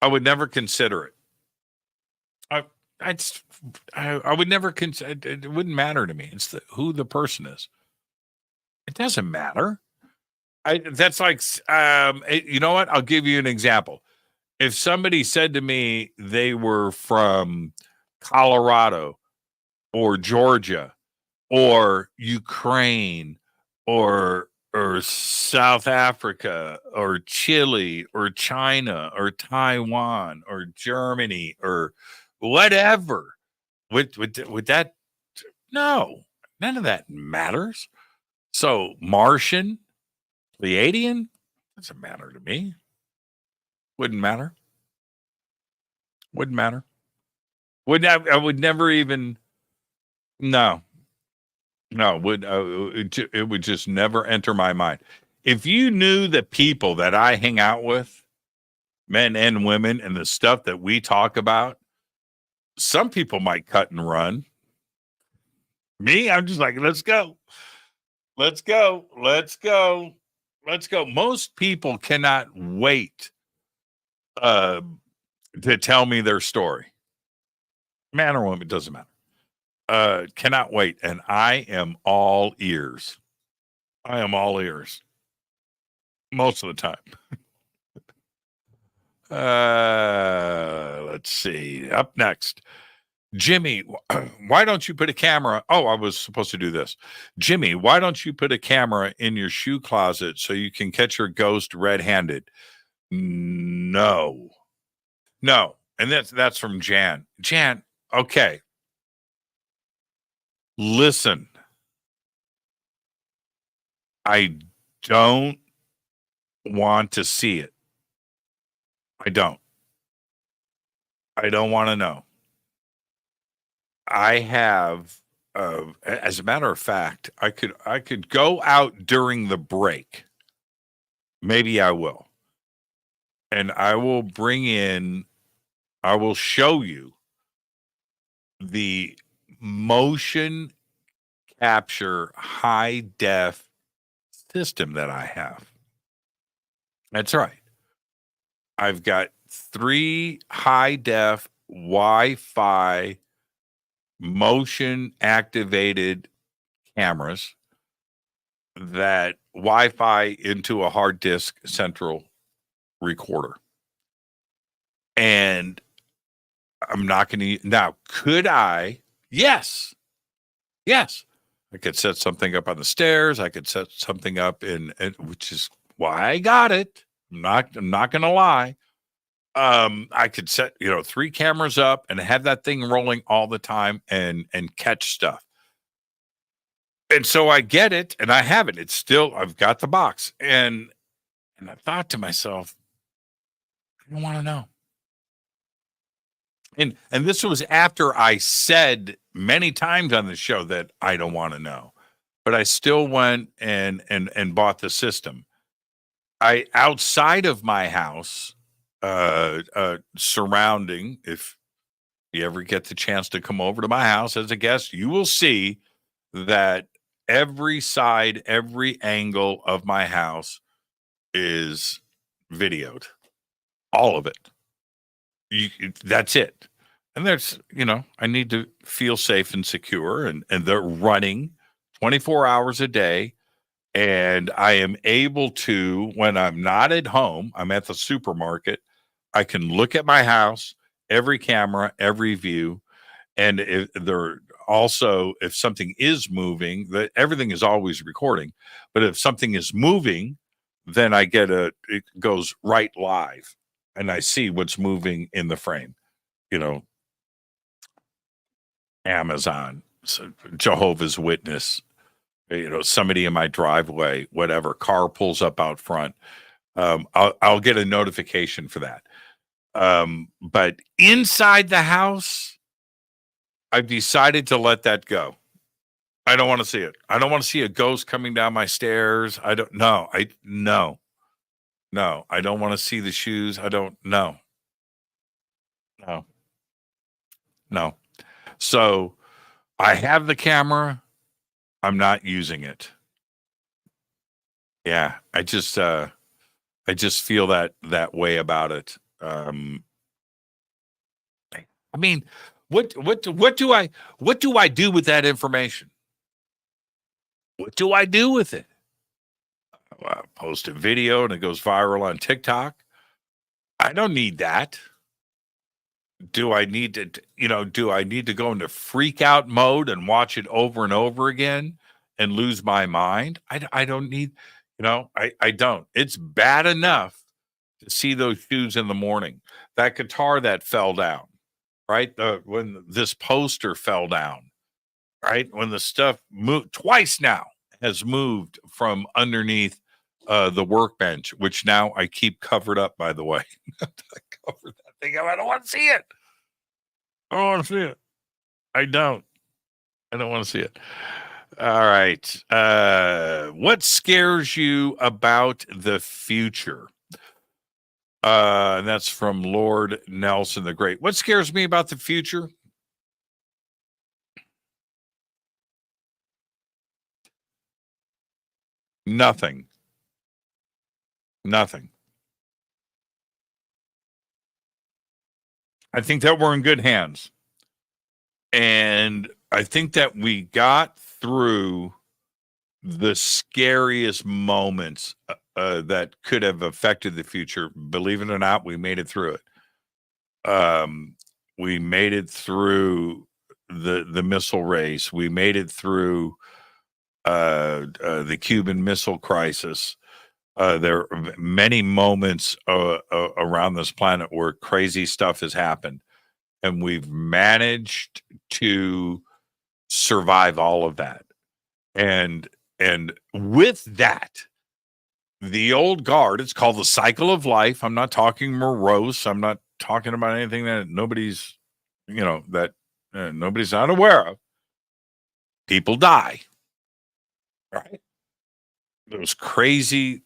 I would never consider it. I would never consider. It wouldn't matter to me. It's who the person is. It doesn't matter. That's like, you know what? I'll give you an example. If somebody said to me they were from Colorado or Georgia or Ukraine or South Africa or Chile or China or Taiwan or Germany or whatever, would that? No, none of that matters. So Martian, Pleiadian, doesn't matter to me. Wouldn't matter. Wouldn't matter. I would never even. No. It would just never enter my mind. If you knew the people that I hang out with, men and women, and the stuff that we talk about, some people might cut and run. Me, I'm just like, let's go. Let's go. Let's go. Let's go. Most people cannot wait to tell me their story. Man or woman, it doesn't matter. Cannot wait. And I am all ears. I am all ears. Most of the time. Let's see. Up next. Jimmy, why don't you put a camera? Oh, I was supposed to do this. Jimmy, why don't you put a camera in your shoe closet so you can catch your ghost red-handed? No. And that's from Jan. Jan, okay. Listen. I don't want to see it. I don't want to know. I have, as a matter of fact, I could go out during the break. Maybe I will. And I will show you the motion capture high def system that I have. That's right. I've got 3 high def Wi-Fi motion activated cameras that Wi-Fi into a hard disk central recorder. And I'm not going to now. Could I? Yes. I could set something up on the stairs. I could set something up in which is why I got it. I'm not going to lie. I could set 3 cameras up and have that thing rolling all the time and catch stuff. And so I get it and I have it. It's still, I've got the box. And I thought to myself, I don't want to know. And this was after I said many times on the show that I don't want to know. But I still went and bought the system. Outside of my house, surrounding, if you ever get the chance to come over to my house as a guest, you will see that every side, every angle of my house is videoed. All of it. That's it. And there's, I need to feel safe and secure, and they're running 24 hours a day. And I am able to, when I'm not at home, I'm at the supermarket, I can look at my house, every camera, every view. And if something is moving, everything is always recording. But if something is moving, then it goes right live. And I see what's moving in the frame. Amazon, Jehovah's Witness, somebody in my driveway, whatever, car pulls up out front. I'll get a notification for that. But inside the house, I've decided to let that go. I don't want to see it. I don't want to see a ghost coming down my stairs. I don't know. No, I don't want to see the shoes. I don't know. No. So I have the camera. I'm not using it. Yeah, I just feel that way about it. I mean, what do I do with that information? What do I do with it? I post a video and it goes viral on TikTok. I don't need that. Do I need to go into freak out mode and watch it over and over again and lose my mind? I don't need, I don't. It's bad enough to see those shoes in the morning. That guitar that fell down, right? When this poster fell down, right? When the stuff moved twice now has moved from underneath the workbench, which now I keep covered up, by the way. I covered that thing up. I don't want to see it. I don't want to see it. I don't want to see it. All right. What scares you about the future? And that's from Lord Nelson the Great. What scares me about the future? Nothing. I think that we're in good hands. And I think that we got through the scariest moments that could have affected the future. Believe it or not, we made it through it. We made it through the missile race. We made it through the Cuban Missile Crisis. There are many moments around this planet where crazy stuff has happened, and we've managed to survive all of that. And with that, the old guard, it's called the cycle of life. I'm not talking morose. I'm not talking about anything that nobody's not aware of. People die, right? Those crazy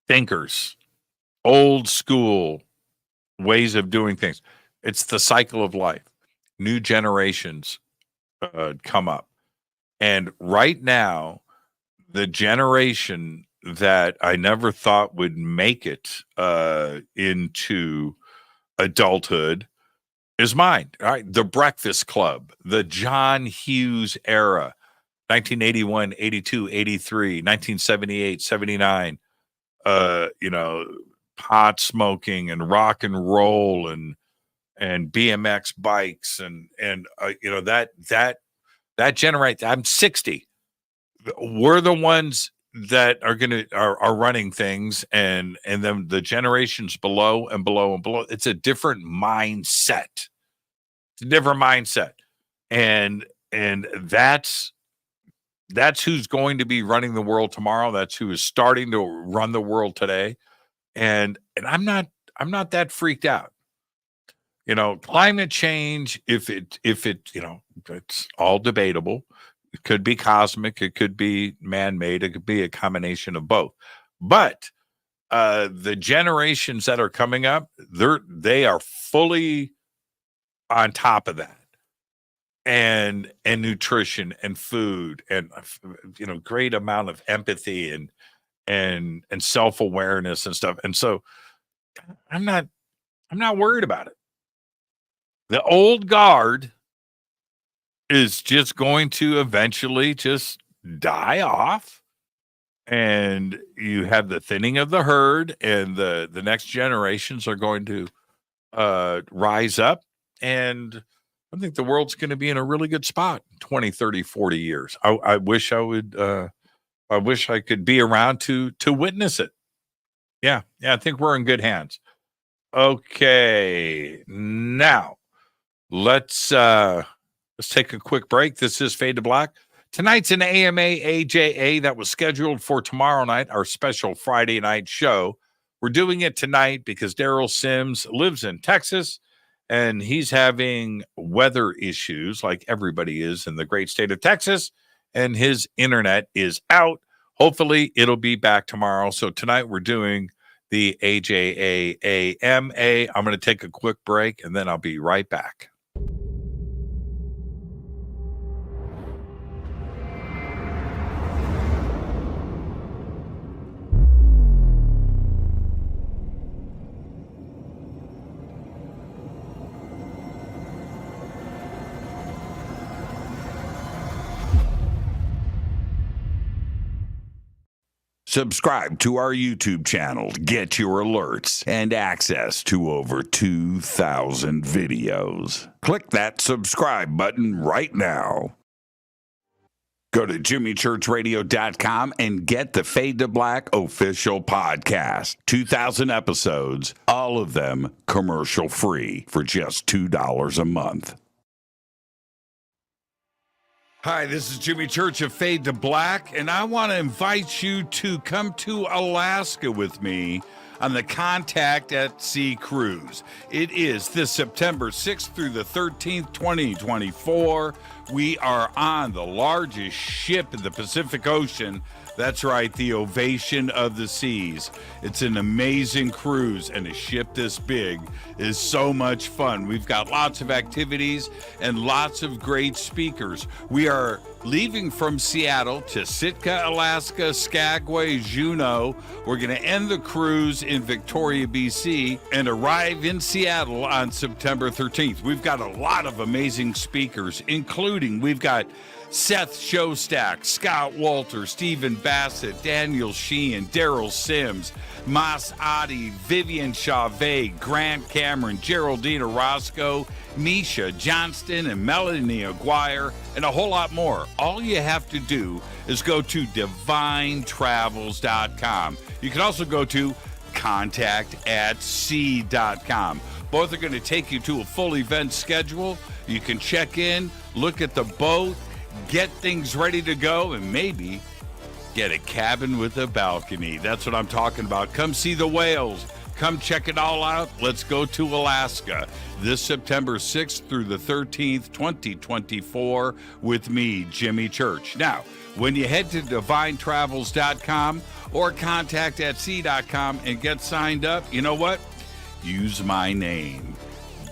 thinkers, old school ways of doing things. It's the cycle of life. New generations come up. And right now, the generation that I never thought would make it into adulthood is mine. All right. The Breakfast Club, the John Hughes era, 1981, 82, 83, 1978, 79, pot smoking and rock and roll and BMX bikes and that generation. I'm 60. We're the ones that are running things, and then the generations below and below and below. It's a different mindset. And that's who's going to be running the world tomorrow. That's who is starting to run the world today. And I'm not that freaked out. Climate change, if it it's all debatable. It could be cosmic, it could be man-made, it could be a combination of both. But the generations that are coming up, they are fully on top of that. And nutrition and food and great amount of empathy and self-awareness and stuff. And so I'm not worried about it. The old guard is just going to eventually just die off, and you have the thinning of the herd, and the next generations are going to rise up, and I think the world's going to be in a really good spot 20, 30, 40 years. I wish I could be around to witness it. Yeah, I think we're in good hands. Okay, now let's take a quick break. This is Fade to Black. Tonight's an AMA AJA that was scheduled for tomorrow night, our special Friday night show. We're doing it tonight because Daryl Sims lives in Texas, and he's having weather issues like everybody is in the great state of Texas. and his internet is out. Hopefully, it'll be back tomorrow. So tonight we're doing the AMA. I'm going to take a quick break, and then I'll be right back. Subscribe to our YouTube channel to get your alerts and access to over 2,000 videos. Click that subscribe button right now. Go to jimmychurchradio.com and get the Fade to Black official podcast. 2,000 episodes, all of them commercial free for just $2 a month. Hi, this is Jimmy Church of Fade to Black, and I want to invite you to come to Alaska with me on the Contact at Sea cruise. It is this September 6th through the 13th, 2024. We are on the largest ship in the Pacific Ocean. That's right, the Ovation of the Seas. It's an amazing cruise, and a ship this big is so much fun. We've got lots of activities and lots of great speakers. We are leaving from Seattle to Sitka, Alaska, Skagway, Juneau. We're going to end the cruise in Victoria, BC, and arrive in Seattle on September 13th. We've got a lot of amazing speakers, including we've got Seth Showstack, Scott Walter, Stephen Bassett, Daniel Sheehan, Daryl Sims, Mas Adi, Vivian Chavez, Grant Cameron, Geraldine Orozco, Misha Johnston, and Melanie Aguirre, and a whole lot more. All you have to do is go to divinetravels.com. You can also go to contactatsea.com. Both are going to take you to a full event schedule. You can check in, look at the boat, get things ready to go, and maybe get a cabin with a balcony. That's what I'm talking about. Come see the whales. Come check it all out. Let's go to Alaska this September 6th through the 13th, 2024 with me, Jimmy Church. Now, when you head to divinetravels.com or contactatsea.com and get signed up, you know what? Use my name,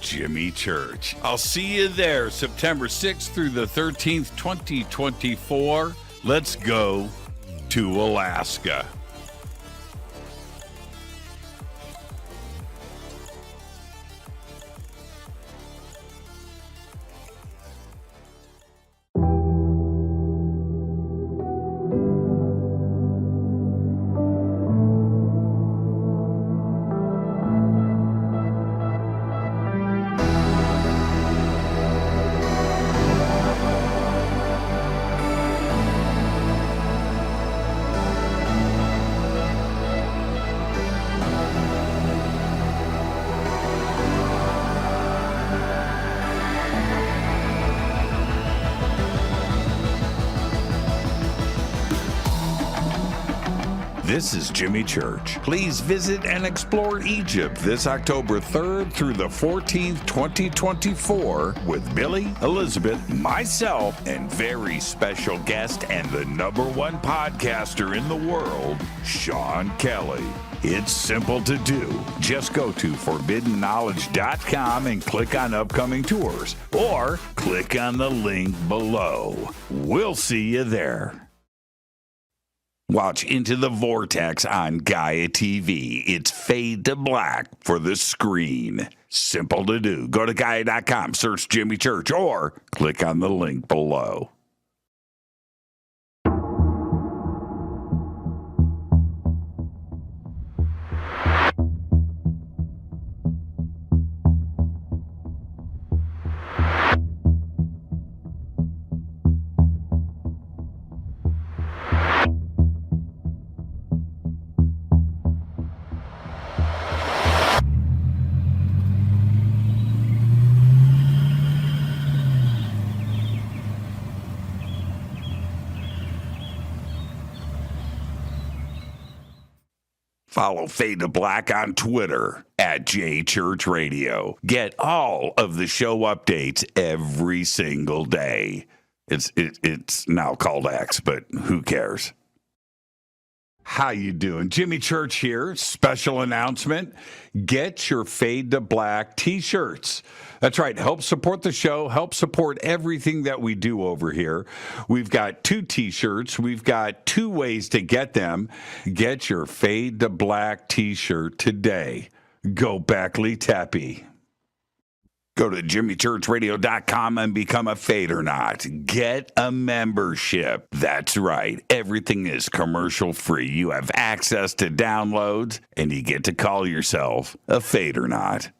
Jimmy Church. I'll see you there September 6th through the 13th, 2024. Let's go to Alaska. This is Jimmy Church. Please visit and explore Egypt this October 3rd through the 14th, 2024 with Billy, Elizabeth, myself, and very special guest and the #1 podcaster in the world, Sean Kelly. It's simple to do. Just go to forbiddenknowledge.com and click on upcoming tours, or click on the link below. We'll see you there. Watch Into the Vortex on Gaia TV. It's Fade to Black for the screen. Simple to do. Go to Gaia.com, search Jimmy Church, or click on the link below. Follow Fade to Black on Twitter at JChurchRadio. Get all of the show updates every single day. It's now called X, but who cares? How you doing? Jimmy Church here. Special announcement. Get your Fade to Black T-shirts. That's right. Help support the show. Help support everything that we do over here. We've got 2 T-shirts. We've got 2 ways to get them. Get your Fade to Black T-shirt today. Go Backley Tappy. Go to jimmychurchradio.com and become a Fadernaut. Get a membership. That's right. Everything is commercial free. You have access to downloads, and you get to call yourself a Fadernaut.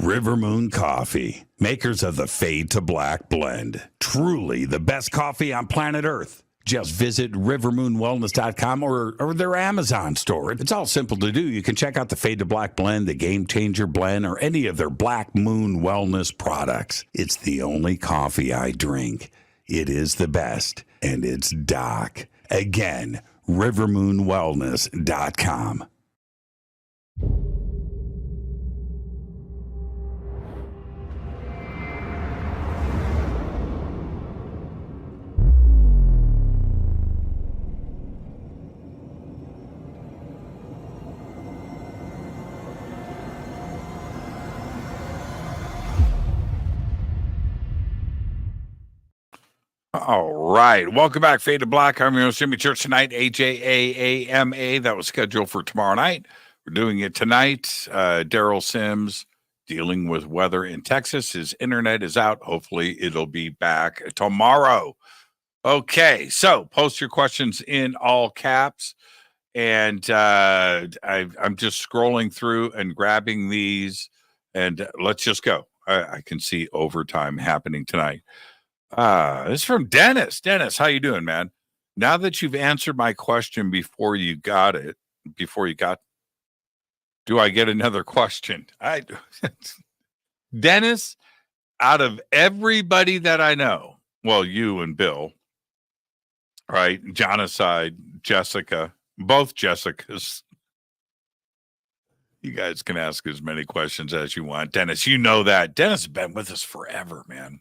River Moon Coffee, makers of the Fade to Black blend. Truly the best coffee on planet Earth. Just visit rivermoonwellness.com or their Amazon store. It's all simple to do. You can check out the Fade to Black blend, the Game Changer blend, or any of their Black Moon Wellness products. It's the only coffee I drink. It is the best, and it's Doc. Again, rivermoonwellness.com. All right. Welcome back, Fade to Black. I'm your host, Jimmy Church tonight, AJA AMA. That was scheduled for tomorrow night. We're doing it tonight. Daryl Sims dealing with weather in Texas. His internet is out. Hopefully, it'll be back tomorrow. Okay. So post your questions in all caps. And I'm just scrolling through and grabbing these. And let's just go. I can see overtime happening tonight. This is from Dennis. Dennis, how you doing, man? Now that you've answered my question do I get another question? Dennis, out of everybody that I know, well, you and Bill, right? John aside, Jessica, both Jessicas. You guys can ask as many questions as you want. Dennis, you know that. Dennis has been with us forever, man.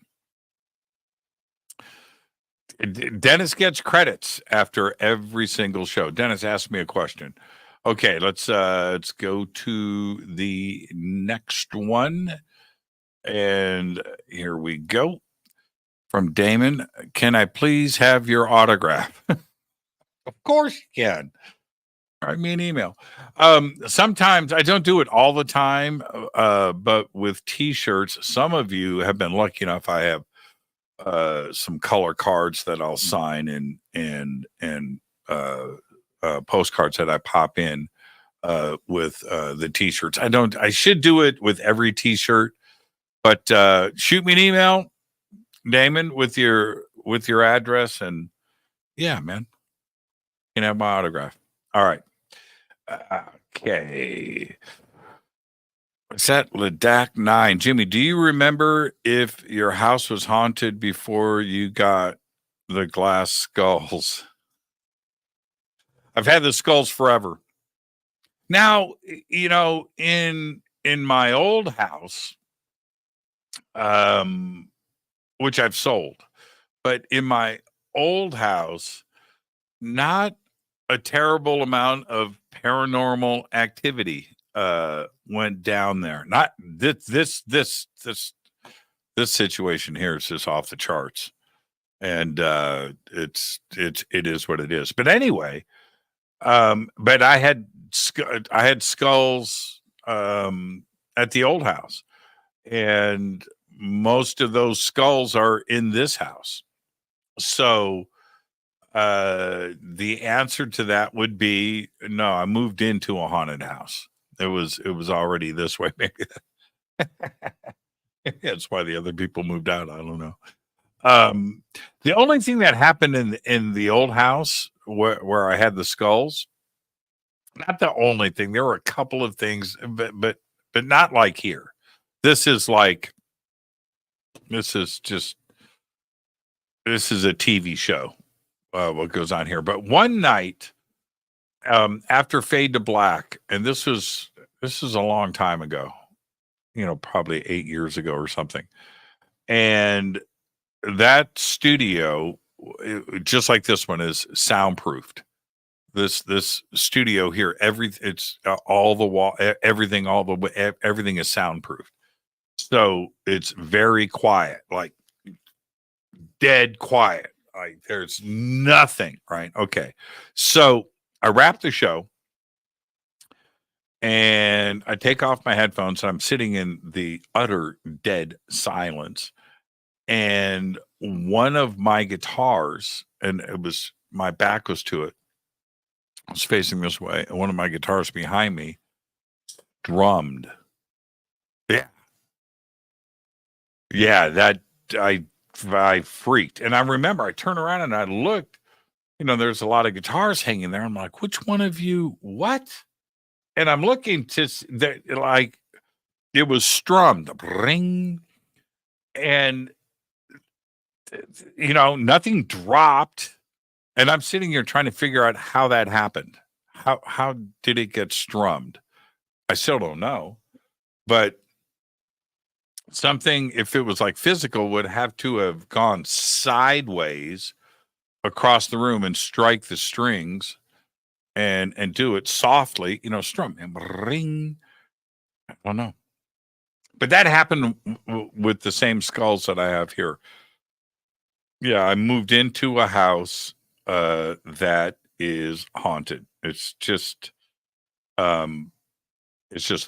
Dennis gets credits after every single show. Dennis asked me a question. Okay, let's go to the next one. And here we go. From Damon, can I please have your autograph? Of course you can. Write me an email. Sometimes I don't do it all the time, but with T-shirts, some of you have been lucky enough. I have some color cards that I'll sign and postcards that I pop in with the T-shirts. I should do it with every T-shirt, but shoot me an email, Damon, with your address, and yeah, man, you can have my autograph. All right. Okay. What's that? Ladak 9. Jimmy, do you remember if your house was haunted before you got the glass skulls? I've had the skulls forever. Now, you know, in my old house, which I've sold, but in my old house, not a terrible amount of paranormal activity went down there. Not this situation here is just off the charts, and it is what it is. But anyway, but I had skulls at the old house, and most of those skulls are in this house. So the answer to that would be no. I moved into a haunted house. It was already this way. Maybe that's why the other people moved out. I don't know. The only thing that happened in the old house where I had the skulls, not the only thing. There were a couple of things, but not like here. This is a TV show. What goes on here? But one night, after Fade to Black, and this is a long time ago, you know, probably 8 years ago or something. And that studio, just like this one, is soundproofed. This studio here, it's all the wall, everything, all the way, everything is soundproofed. So it's very quiet, like dead quiet. Like there's nothing, right? Okay. So I wrap the show and I take off my headphones. And I'm sitting in the utter dead silence. And one of my guitars, and my back was to it. I was facing this way, and one of my guitars behind me drummed. Yeah. Yeah, that I freaked. And I remember I turned around and I looked, there's a lot of guitars hanging there. I'm like, which one of you, what? And I'm looking to like it was strummed, ring, and nothing dropped. And I'm sitting here trying to figure out how that happened. How did it get strummed? I still don't know. But something, if it was like physical, would have to have gone sideways across the room and strike the strings and do it softly, strum and ring. I don't know. But that happened with the same skulls that I have here. Yeah, I moved into a house that is haunted. It's just the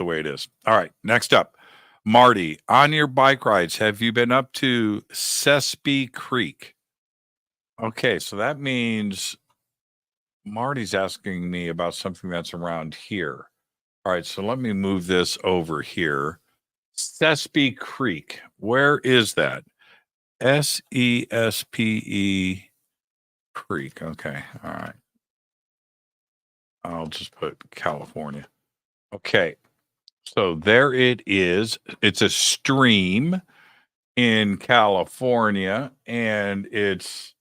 way it is. All right, next up, Marty, on your bike rides, have you been up to Sespe Creek? Okay, so that means Marty's asking me about something that's around here. All right, so let me move this over here. Sespe Creek, where is that? Sespe Creek. Okay. All right. I'll just put California. Okay. So there it is. It's a stream in California, and it's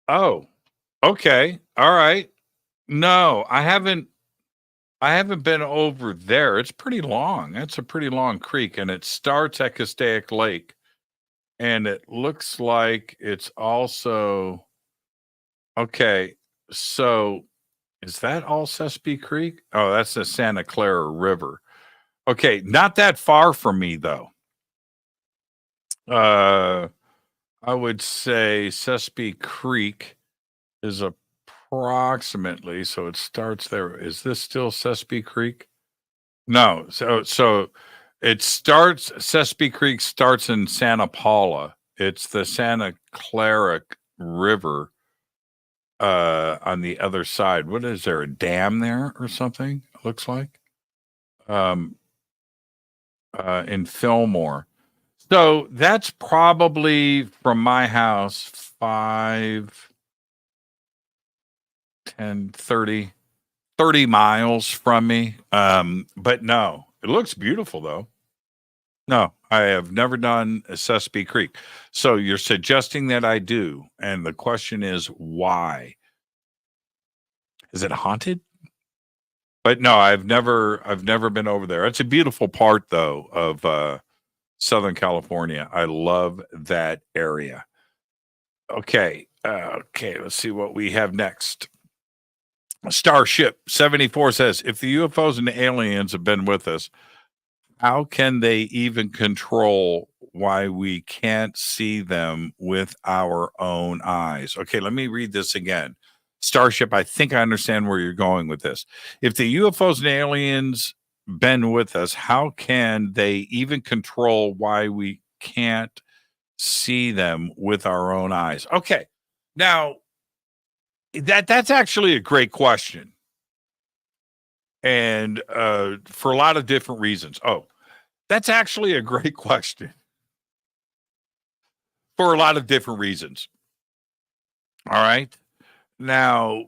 okay. All right. No, I haven't been over there. It's pretty long. That's a pretty long creek, and it starts at Castaic Lake. And it looks like it's also okay. So is that all Sespe Creek? Oh, that's the Santa Clara River. Okay, not that far from me though. I would say Sespe Creek is approximately, so it starts there. Is this still Sespe Creek? No. So it starts, Sespe Creek starts in Santa Paula. It's the Santa Clara River on the other side. What is there, a dam there or something? It looks like. In Fillmore. So that's probably from my house 5, 10, 30 miles from me. But no, it looks beautiful though. No, I have never done a Sespe Creek. So you're suggesting that I do. And the question is, why? Is it haunted? But no, I've never been over there. It's a beautiful part though of Southern California. I love that area. Okay. Let's see what we have next. Starship 74 says, if the UFOs and the aliens have been with us, how can they even control why we can't see them with our own eyes? Okay, let me read this again. Starship, I think I understand where you're going with this. If the UFOs and aliens been with us, how can they even control why we can't see them with our own eyes? Okay, now that's actually a great question. And for a lot of different reasons. Oh, that's actually a great question. For a lot of different reasons. All right. Now,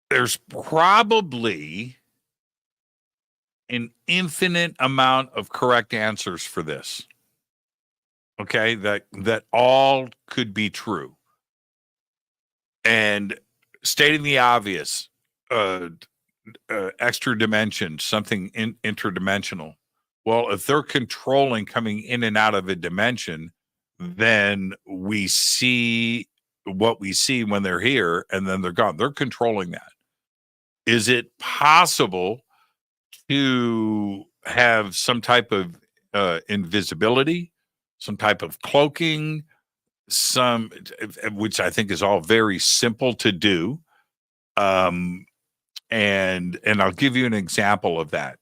there's probably an infinite amount of correct answers for this. Okay, that all could be true. And stating the obvious, extra dimension, something interdimensional. Well, if they're controlling coming in and out of a dimension, then we see what we see when they're here and then they're gone. They're controlling that. Is it possible to have some type of invisibility, some type of cloaking, which I think is all very simple to do? And I'll give you an example of that.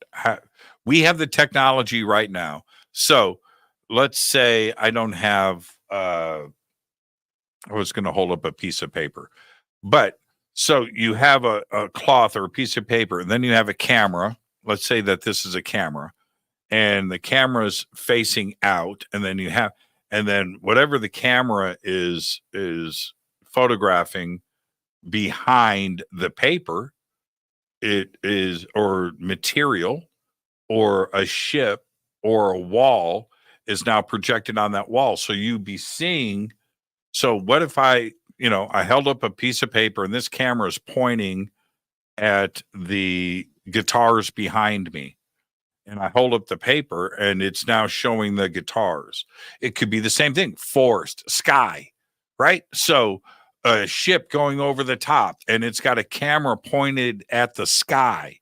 We have the technology right now. So let's say I don't have, I was going to hold up a piece of paper, but so you have a cloth or a piece of paper, and then you have a camera. Let's say that this is a camera, and the camera's facing out, and then whatever the camera is photographing behind the paper, it is, or material, or a ship, or a wall is now projected on that wall. So you'd be seeing. So what if I held up a piece of paper and this camera is pointing at the guitars behind me, and I hold up the paper and it's now showing the guitars. It could be the same thing, forest, sky, right? So a ship going over the top and it's got a camera pointed at the sky,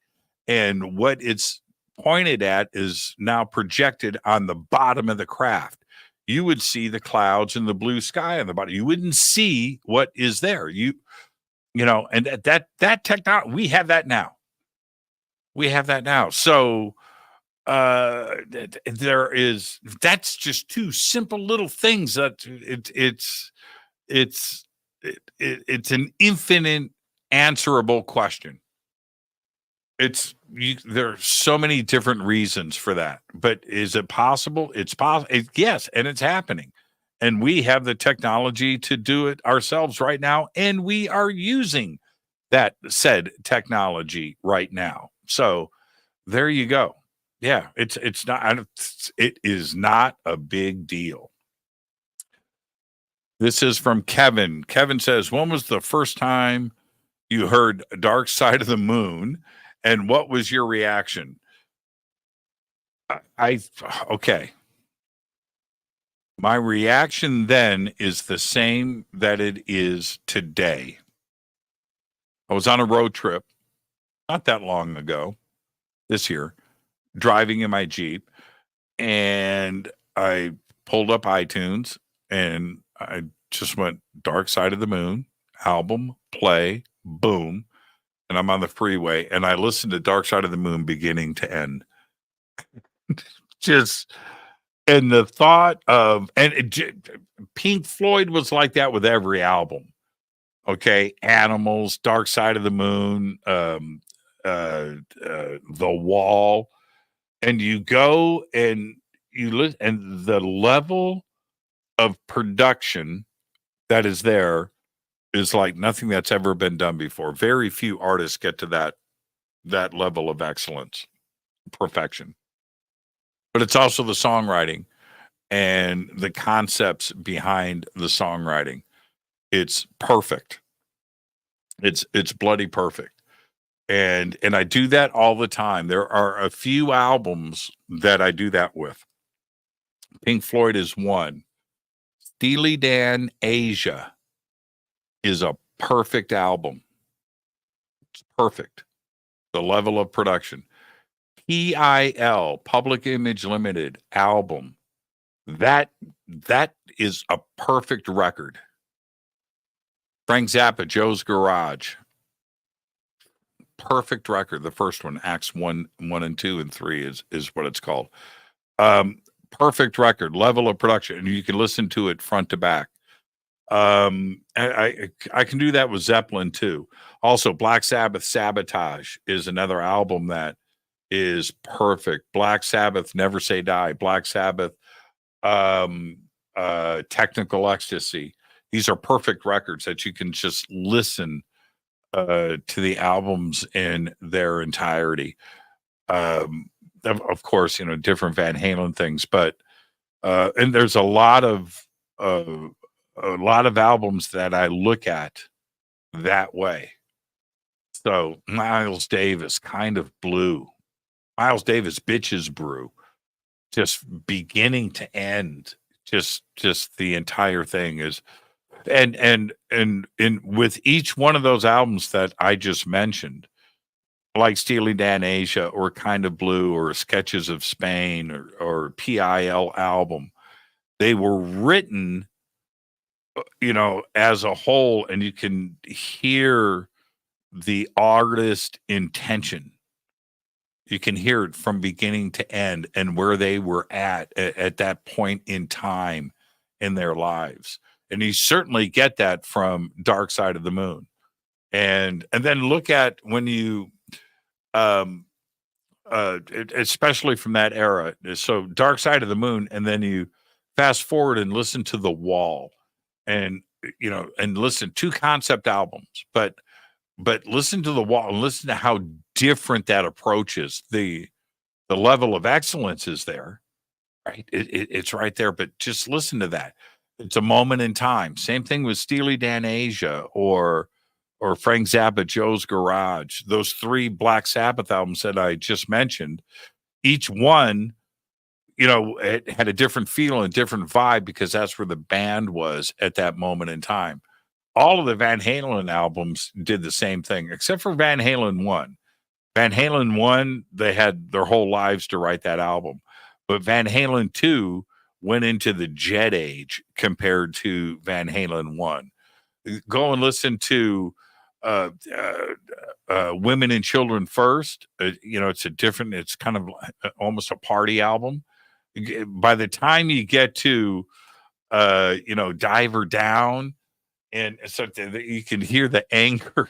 and what it's pointed at is now projected on the bottom of the craft. You would see the clouds and the blue sky on the bottom. You wouldn't see what is there. And that technology, we have that now. So that's just two simple little things that it's an infinite answerable question. There are so many different reasons for that, but is it possible? It's possible. Yes, and it's happening, and we have the technology to do it ourselves right now, and we are using that said technology right now. So there you go. Yeah, it is not a big deal. This is from Kevin. Kevin says, when was the first time you heard Dark Side of the Moon? And what was your reaction? Okay. My reaction then is the same that it is today. I was on a road trip not that long ago, this year, driving in my Jeep, and I pulled up iTunes and I just went Dark Side of the Moon, album, play, boom. And I'm on the freeway, and I listened to Dark Side of the Moon beginning to end. And the thought of, Pink Floyd was like that with every album. Okay, Animals, Dark Side of the Moon, The Wall, and you go and you listen, and the level of production that is there is like nothing that's ever been done before. Very few artists get to that level of excellence, perfection. But it's also the songwriting and the concepts behind the songwriting. It's perfect. It's bloody perfect. And I do that all the time. There are a few albums that I do that with. Pink Floyd is one. Steely Dan Asia is a perfect album. It's perfect. The level of production. PIL, Public Image Limited album. That is a perfect record. Frank Zappa, Joe's Garage. Perfect record. The first one, Acts 1 and 2 and 3 is what it's called. Perfect record, level of production, and you can listen to it front to back. I can do that with Zeppelin too. Also, Black Sabbath Sabotage is another album that is perfect. Black Sabbath Never Say Die. Black Sabbath Technical Ecstasy. These are perfect records that you can just listen to the albums in their entirety. Of course, different Van Halen things, but and there's a lot of albums that I look at that way. So Miles Davis, Kind of Blue. Miles Davis, Bitches Brew. just beginning to end. Just the entire thing is, and with each one of those albums that I just mentioned, like Steely Dan Asia or Kind of Blue or Sketches of Spain or PIL album, they were written, as a whole, and you can hear the artist intention. You can hear it from beginning to end and where they were at that point in time in their lives. And you certainly get that from Dark Side of the Moon. And then look at when you especially from that era. So Dark Side of the Moon, and then you fast forward and listen to The Wall, and and listen to concept albums, but listen to The Wall and listen to how different that approach is. The level of excellence is there, right? It's right there, but just listen to that. It's a moment in time. Same thing with Steely Dan Asia or Frank Zappa, Joe's Garage. Those 3 Black Sabbath albums that I just mentioned, each one, it had a different feel and different vibe because that's where the band was at that moment in time. All of the Van Halen albums did the same thing, except for Van Halen 1. Van Halen 1, they had their whole lives to write that album. But Van Halen 2 went into the jet age compared to Van Halen 1. Go and listen to Women and Children First. It's kind of almost a party album. By the time you get to, Diver Down, and so you can hear the anger.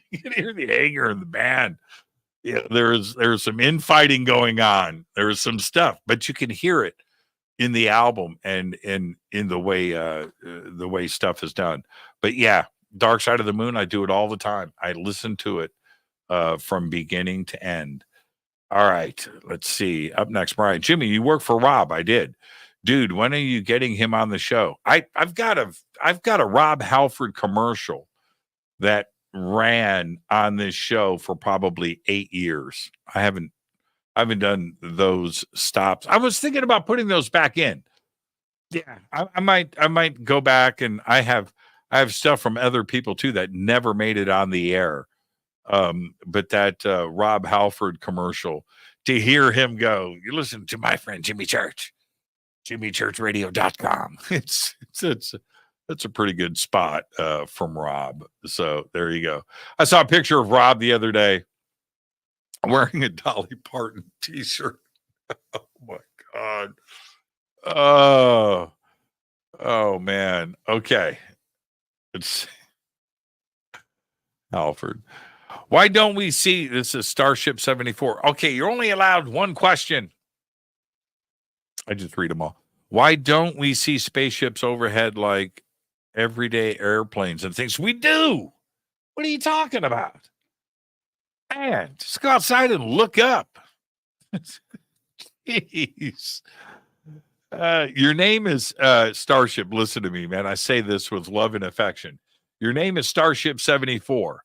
You can hear the anger in the band. Yeah, there's some infighting going on. There's some stuff, but you can hear it in the album and in the way stuff is done. But yeah, Dark Side of the Moon, I do it all the time. I listen to it from beginning to end. All right, let's see. Up next, Brian. Jimmy, you work for Rob. I did. Dude, when are you getting him on the show? I've got a Rob Halford commercial that ran on this show for probably 8 years. I haven't done those stops. I was thinking about putting those back in. Yeah, I might go back, and I have stuff from other people too that never made it on the air. But that Rob Halford commercial, to hear him go, you listen to my friend Jimmy Church, jimmychurchradio.com. That's a pretty good spot from Rob. So there you go. I saw a picture of Rob the other day wearing a Dolly Parton T-shirt. Oh my God. Oh man. Okay. It's Alfred. Why don't we see, this is Starship 74. Okay, you're only allowed one question. I just read them all. Why don't we see spaceships overhead like everyday airplanes and things? We do. What are you talking about? Man, just go outside and look up. Jeez. Your name is Starship. Listen to me, man. I say this with love and affection. Your name is Starship 74.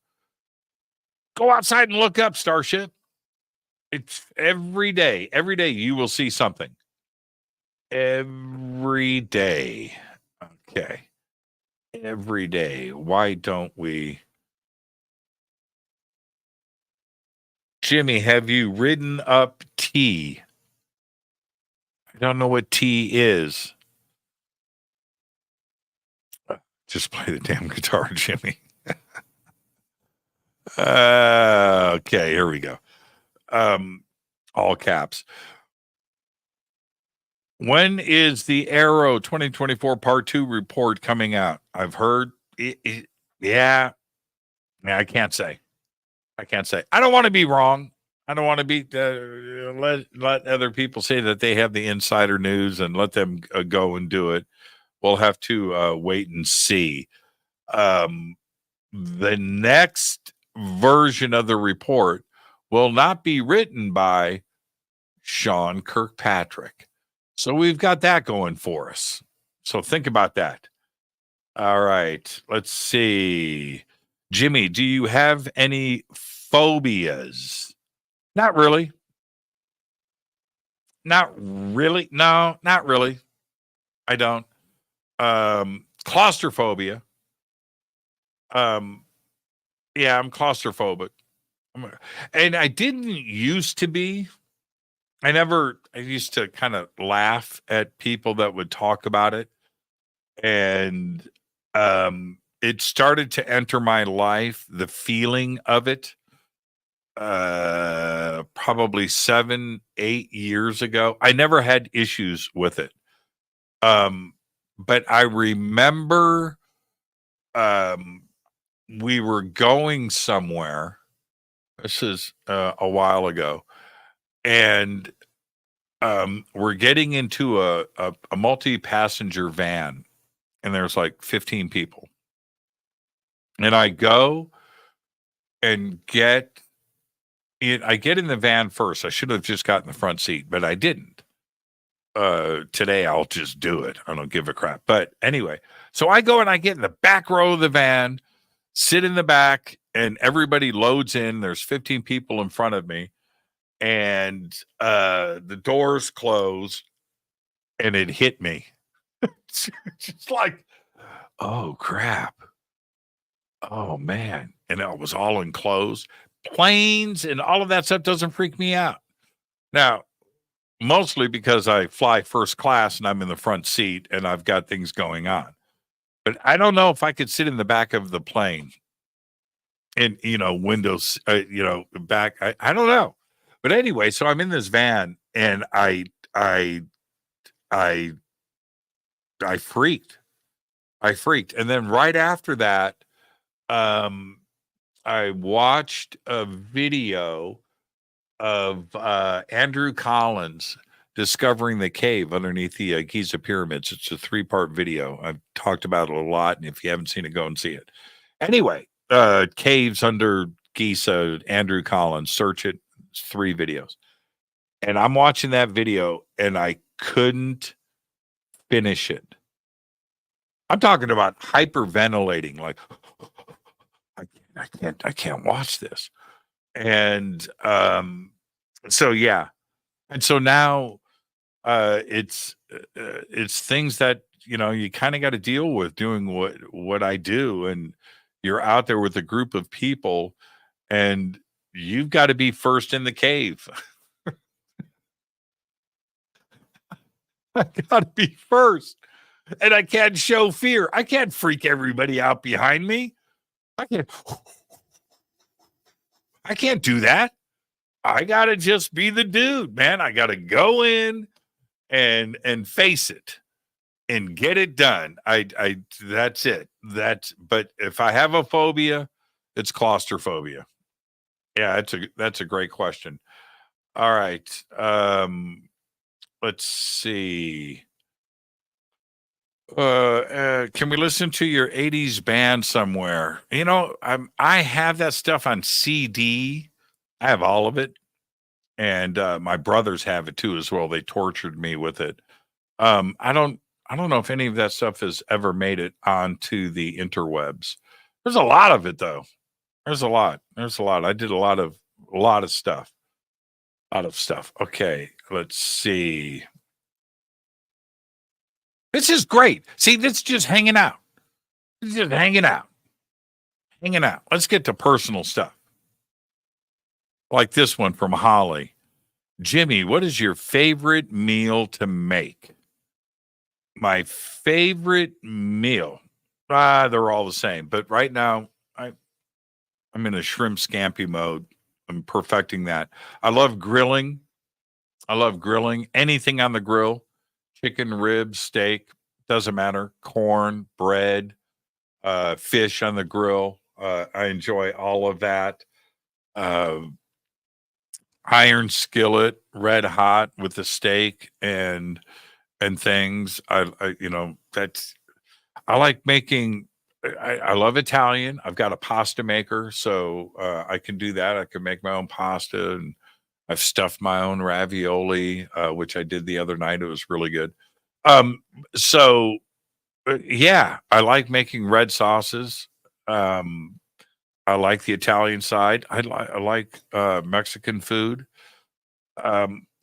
Go outside and look up, Starship. It's every day. Every day you will see something. Every day. Okay. Every day. Why don't we? Jimmy, have you ridden up T? I don't know what T is. Just play the damn guitar, Jimmy. Okay, here we go. All caps. When is the Aero 2024 Part 2 report coming out? I've heard yeah. I can't say. I don't want to be wrong. I don't want to be let other people say that they have the insider news and let them go and do it. We'll have to wait and see. The next version of the report will not be written by Sean Kirkpatrick. So we've got that going for us. So think about that. All right. Let's see. Jimmy, do you have any phobias? Not really. Not really. No, not really. I don't. Claustrophobia. Yeah, I'm claustrophobic. And I didn't used to be. I used to kind of laugh at people that would talk about it. And it started to enter my life, the feeling of it, probably 7, 8 years ago. I never had issues with it. But I remember we were going somewhere. This is a while ago. And we're getting into a multi-passenger van, and there's like 15 people. And I go and get in. I get in the van first. I should have just gotten the front seat, but I didn't. Today I'll just do it. I don't give a crap. But anyway, so I go and I get in the back row of the van, sit in the back, and everybody loads in. There's 15 people in front of me. And the doors close, and it hit me. It's just like, oh crap. Oh man. And it was all enclosed. Planes and all of that stuff doesn't freak me out. Now, mostly because I fly first class and I'm in the front seat and I've got things going on. But I don't know if I could sit in the back of the plane and, windows, back. I don't know. But anyway, so I'm in this van and I freaked. And then right after that, I watched a video of Andrew Collins discovering the cave underneath the Giza pyramids. It's a 3-part video. I've talked about it a lot, and if you haven't seen it, go and see it. Anyway, caves under Giza, Andrew Collins, search it. It's 3 videos. And I'm watching that video, and I couldn't finish it. I'm talking about hyperventilating, like I can't watch this. And so yeah. And so now it's things that you kind of got to deal with doing what I do, and you're out there with a group of people and you've got to be first in the cave. I got to be first. And I can't show fear. I can't freak everybody out behind me. I can't do that. I got to just be the dude, man. I got to go in and face it and get it done. That's it. But if I have a phobia, it's claustrophobia. Yeah, that's a great question. All right. Let's see. Can we listen to your 80s band somewhere? I have that stuff on CD. I have all of it. And my brothers have it too as well. They tortured me with it. I don't know if any of that stuff has ever made it onto the interwebs. There's a lot of it though. There's a lot. I did a lot of stuff. Okay, let's see. This is great. See, this is just hanging out. Hanging out. Let's get to personal stuff. Like this one from Holly. Jimmy, what is your favorite meal to make? My favorite meal. They're all the same. But right now, I'm in a shrimp scampi mode. I'm perfecting that. I love grilling. Anything on the grill. Chicken, ribs, steak, doesn't matter. Corn, bread, fish on the grill. I enjoy all of that. Iron skillet, red hot with the steak and things. I like making. I love Italian. I've got a pasta maker, so I can do that. I can make my own pasta, and I've stuffed my own ravioli, which I did the other night. It was really good. Yeah, I like making red sauces. I like the Italian side. I like Mexican food.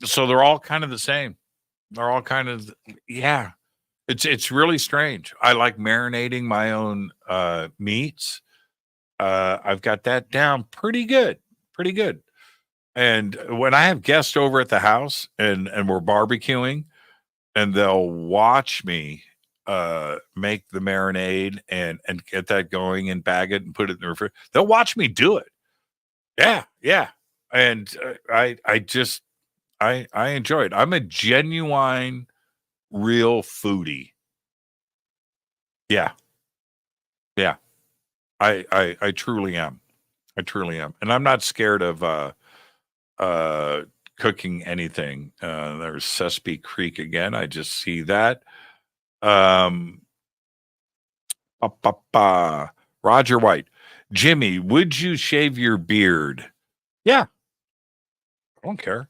So they're all kind of the same. They're all kind of, yeah. It's really strange. I like marinating my own meats. I've got that down pretty good, pretty good. And when I have guests over at the house and we're barbecuing, and they'll watch me make the marinade and get that going and bag it and put it in the refrigerator. They'll watch me do it. Yeah, yeah. And I enjoy it. I'm a genuine, real foodie. Yeah, yeah. I truly am. I truly am, and I'm not scared of cooking anything. There's Sespe Creek again. I just see that. Um, Roger White, Jimmy, would you shave your beard? Yeah, I don't care.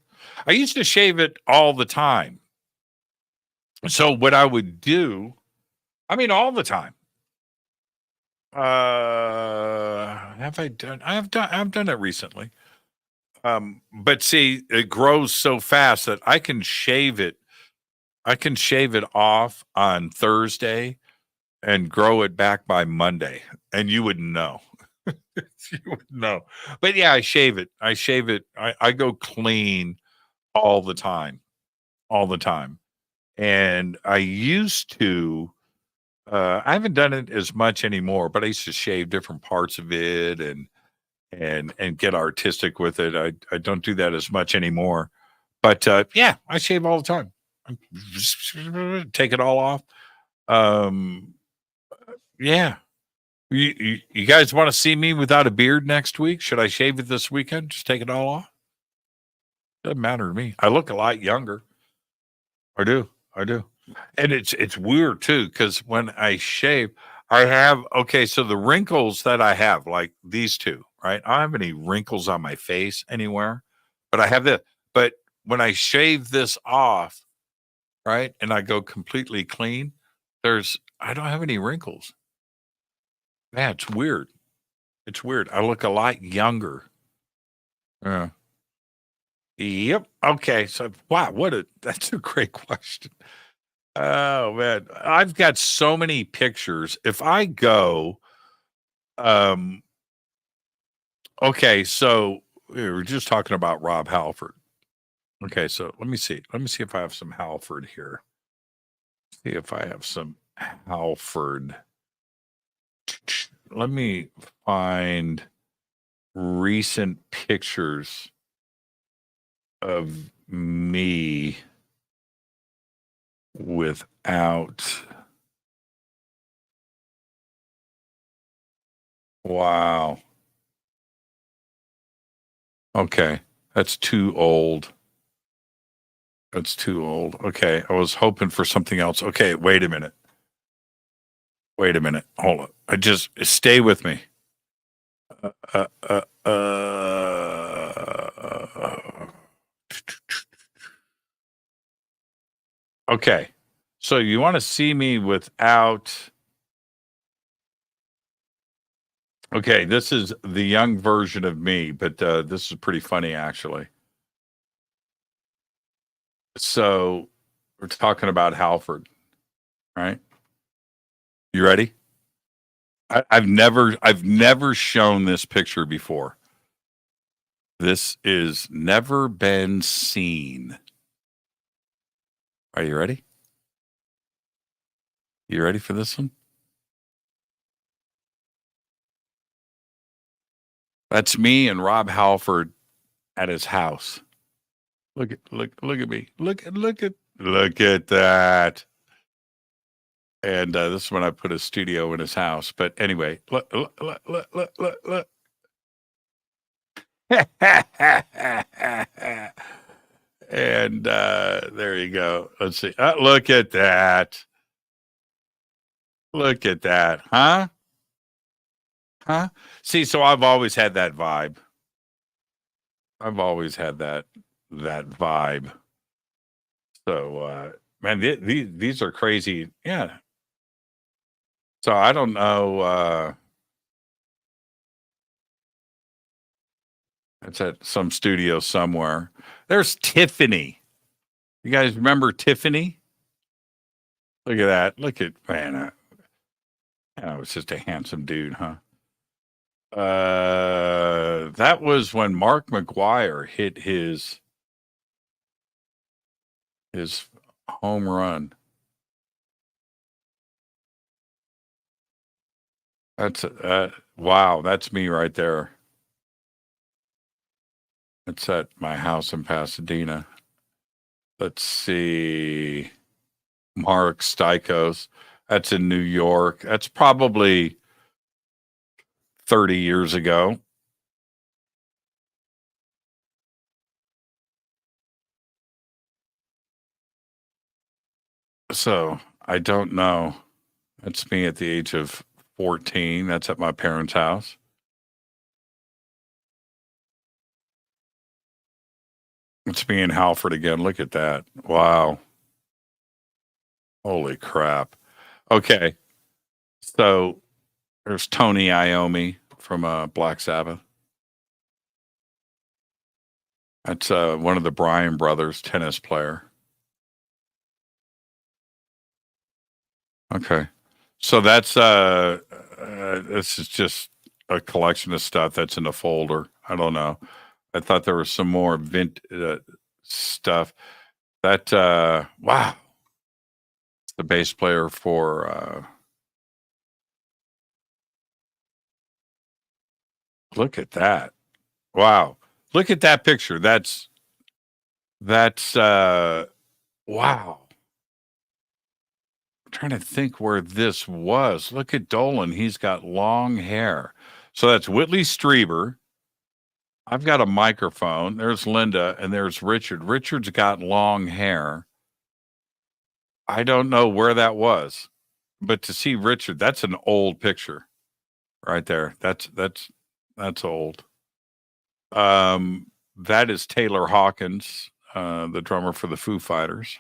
I used to shave it all the time. So what I would do, I mean, all the time. Have I done? I've done it recently. But see, it grows so fast that I can shave it. I can shave it off on Thursday and grow it back by Monday, and you wouldn't know. You wouldn't know. But yeah, I shave it. I shave it. I go clean all the time, all the time. And I used to. I haven't done it as much anymore, but I used to shave different parts of it and get artistic with it. I don't do that as much anymore. But yeah, I shave all the time. Take it all off. Yeah. You guys want to see me without a beard next week? Should I shave it this weekend? Just take it all off? Doesn't matter to me. I look a lot younger. I do. I do. And it's weird too, because when I shave, I have so the wrinkles that I have, like these two, right? I don't have any wrinkles on my face anywhere, but I have this. But when I shave this off, right, and I go completely clean, I don't have any wrinkles. Man, it's weird. It's weird. I look a lot younger. Yeah. Yep. Okay. So wow, that's a great question. Oh man, I've got so many pictures. If I go, um, okay, so we were just talking about Rob Halford. Okay, so let me see. Let me see if I have some Halford here. See if I have some Halford. Let me find recent pictures of me without. Wow. Okay, that's too old. That's too old. Okay, I was hoping for something else. Okay, wait a minute. Wait a minute. Hold on. I just stay with me. Uh, uh, uh, okay. So you want to see me without. Okay, this is the young version of me, but this is pretty funny actually. So we're talking about Halford, right? You ready? I've never shown this picture before. This is never been seen. Are you ready? You ready for this one? That's me and Rob Halford at his house. Look at me. Look at that. And this is when I put a studio in his house. But anyway, look. And there you go. Let's see. Look at that. Look at that. Huh? Huh? See, so I've always had that vibe. I've always had that vibe. So, man, these are crazy. Yeah. So I don't know. It's at some studio somewhere. There's Tiffany. You guys remember Tiffany? Look at that. Look at, man, I was just a handsome dude, huh? That was when Mark McGwire hit his home run. That's wow, that's me right there. It's at my house in Pasadena. Let's see. Mark Stykos. That's in New York. That's probably 30 years ago. So I don't know. That's me at the age of 14. That's at my parents' house. It's me in Halford again. Look at that. Wow. Holy crap. Okay. So there's Tony Iommi from Black Sabbath. That's one of the Bryan brothers, tennis player. Okay. So that's this is just a collection of stuff that's in a folder. I don't know. I thought there was some more stuff. That wow. The bass player for look at that. Wow. Look at that picture. That's wow. I'm trying to think where this was. Look at Dolan. He's got long hair. So that's Whitley Strieber. I've got a microphone. There's Linda and there's Richard. Richard's got long hair. I don't know where that was, but to see Richard, that's an old picture right there. That's old. That is Taylor Hawkins, the drummer for the Foo Fighters.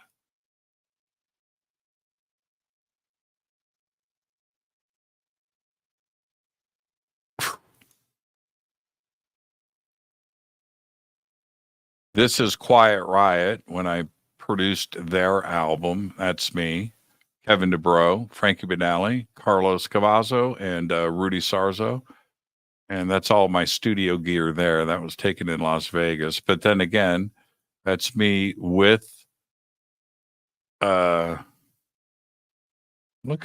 This is Quiet Riot when I produced their album. That's me, Kevin DeBro, Frankie Benali, Carlos Cavazzo, and Rudy Sarzo. And that's all my studio gear there. That was taken in Las Vegas. But then again, that's me with looking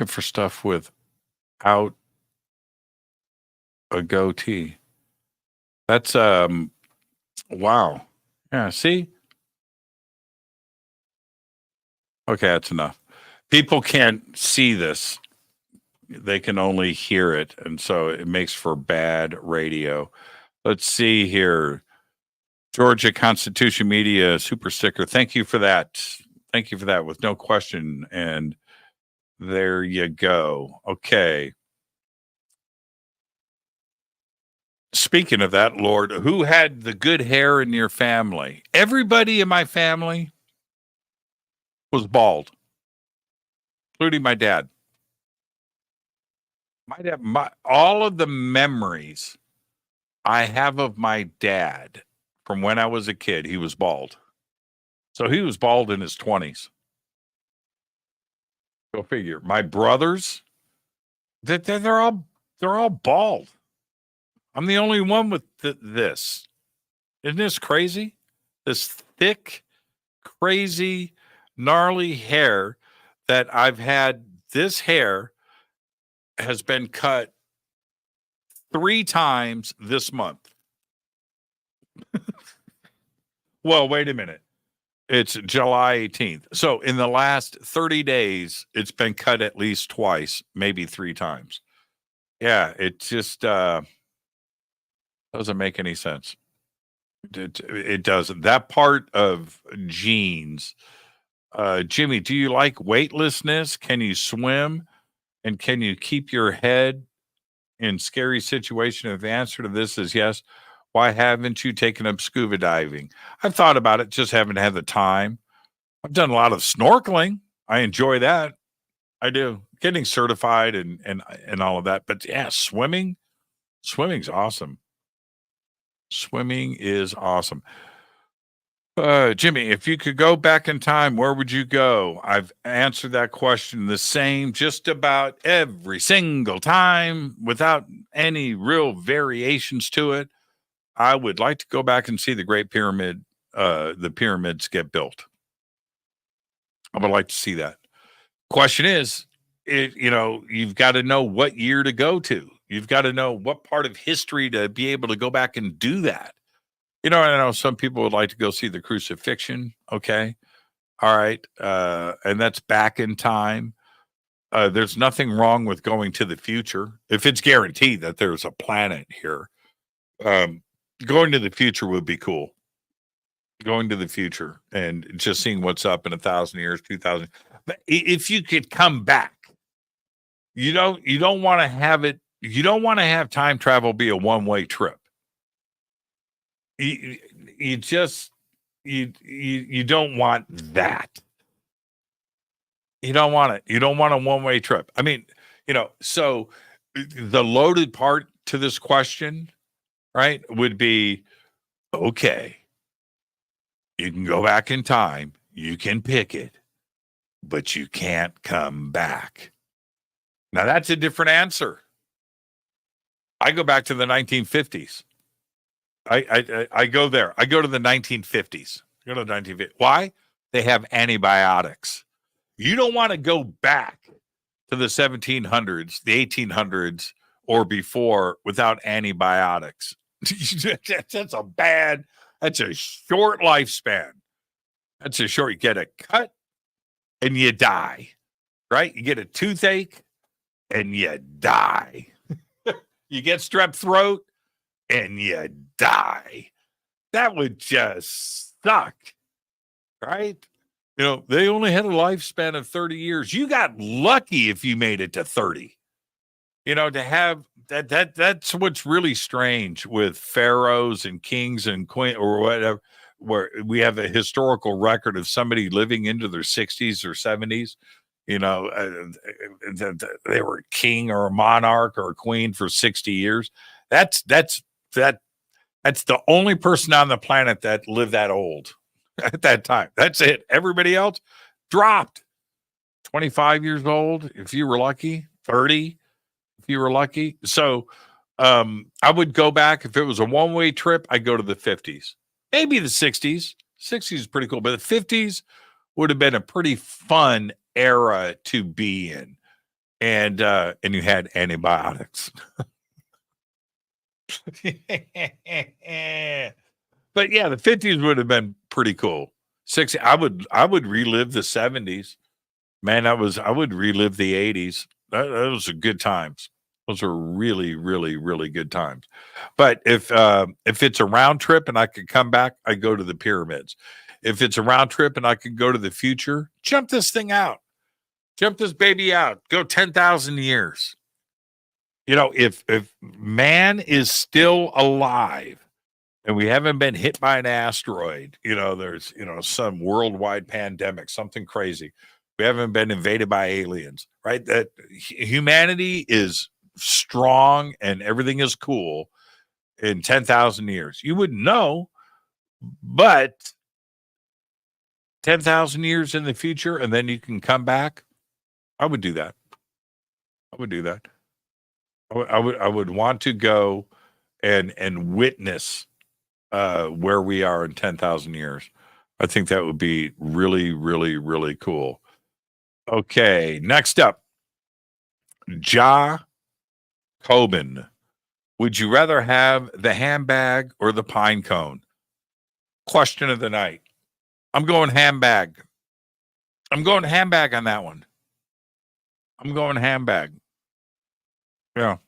for stuff without a goatee. That's wow. Yeah, see? Okay, that's enough. People can't see this. They can only hear it, and so it makes for bad radio. Let's see here. Georgia Constitution Media super sticker. Thank you for that. Thank you for that with no question. And there you go. Okay. Speaking of that, Lord, who had the good hair in your family? Everybody in my family was bald, including my dad. All of the memories I have of my dad from when I was a kid, he was bald. So he was bald in his 20s. Go figure. My brothers, they're all bald. I'm the only one with this. Isn't this crazy? This thick, crazy, gnarly hair that I've had. This hair has been cut 3 times this month. Well, wait a minute. It's July 18th. So in the last 30 days, it's been cut at least twice, maybe 3 times. Yeah, it just doesn't make any sense. It doesn't. That part of genes. Jimmy, do you like weightlessness? Can you swim? And can you keep your head in scary situation? If the answer to this is yes, why haven't you taken up scuba diving? I've thought about it, just haven't had the time. I've done a lot of snorkeling. I enjoy that. I do. Getting certified and all of that. But yeah, swimming's awesome. Swimming is awesome. Jimmy, if you could go back in time, where would you go? I've answered that question the same just about every single time without any real variations to it. I would like to go back and see the Great Pyramid, the pyramids get built. I would like to see that. Question is, you've got to know what year to go to. You've got to know what part of history to be able to go back and do that. I know some people would like to go see the crucifixion. Okay. All right. And that's back in time. There's nothing wrong with going to the future if it's guaranteed that there's a planet here. Going to the future would be cool. Going to the future and just seeing what's up in 1,000 years, 2,000. But if you could come back, you don't want to have it. You don't want to have time travel be a one-way trip. You don't want that. You don't want it. You don't want a one-way trip. I mean, so the loaded part to this question, right, would be, okay, you can go back in time, you can pick it, but you can't come back. Now that's a different answer. I go back to the 1950s. I go there. I go to the 1950s. Go to the 1950s. Why? They have antibiotics. You don't want to go back to the 1700s, the 1800s, or before without antibiotics. That's a short lifespan. You get a cut and you die, right? You get a toothache and you die. You get strep throat and you die. That would just suck, right? They only had a lifespan of 30 years. You got lucky if you made it to 30. To have that's what's really strange with pharaohs and kings and queen or whatever, where we have a historical record of somebody living into their 60s or 70s. They were a king or a monarch or a queen for 60 years. That's the only person on the planet that lived that old at that time. That's it. Everybody else dropped 25 years old if you were lucky, 30 if you were lucky. So I would go back. If it was a one-way trip, I'd go to the 50s, maybe the 60s. 60s is pretty cool, but the 50s would have been a pretty fun era to be in. And you had antibiotics. But yeah, the 50s would have been pretty cool. 60, I would relive the 70s. Man, I would relive the 80s. Those are good times. Those are really, really, really good times. But if it's a round trip and I could come back, I go to the pyramids. If it's a round trip and I could go to the future, jump this thing out. Jump this baby out. Go 10,000 years. If man is still alive and we haven't been hit by an asteroid, there's, some worldwide pandemic, something crazy. We haven't been invaded by aliens, right? That humanity is strong and everything is cool in 10,000 years. You wouldn't know, but 10,000 years in the future and then you can come back. I would do that. I would want to go and witness where we are in 10,000 years. I think that would be really, really, really cool. Okay, next up, Ja Coben. Would you rather have the handbag or the pine cone? Question of the night. I'm going handbag. I'm going handbag on that one. I'm going handbag. Yeah.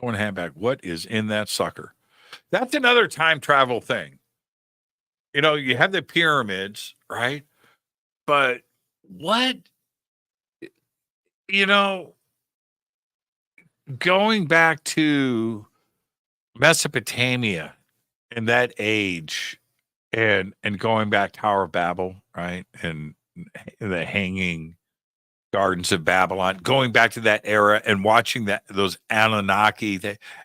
Going handbag. What is in that sucker? That's another time travel thing. You have the pyramids, right? But what, going back to Mesopotamia in that age and going back Tower of Babel, right? And the hanging Gardens of Babylon, going back to that era and watching those Anunnaki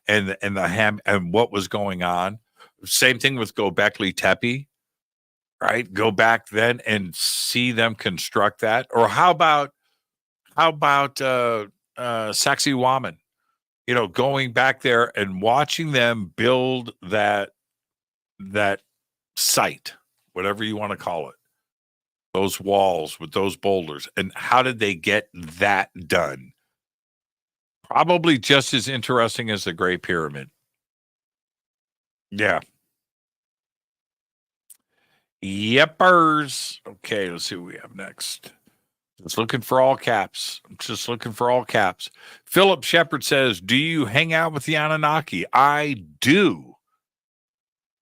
and the ham and what was going on. Same thing with Göbekli Tepe, right? Go back then and see them construct that. Or how about Sacsayhuaman? Going back there and watching them build that site, whatever you want to call it, those walls with those boulders, and how did they get that done? Probably just as interesting as the Great Pyramid. Yeah. Yepers. Okay, let's see what we have next. Just looking for all caps. Philip Shepard says, do you hang out with the Anunnaki? I do.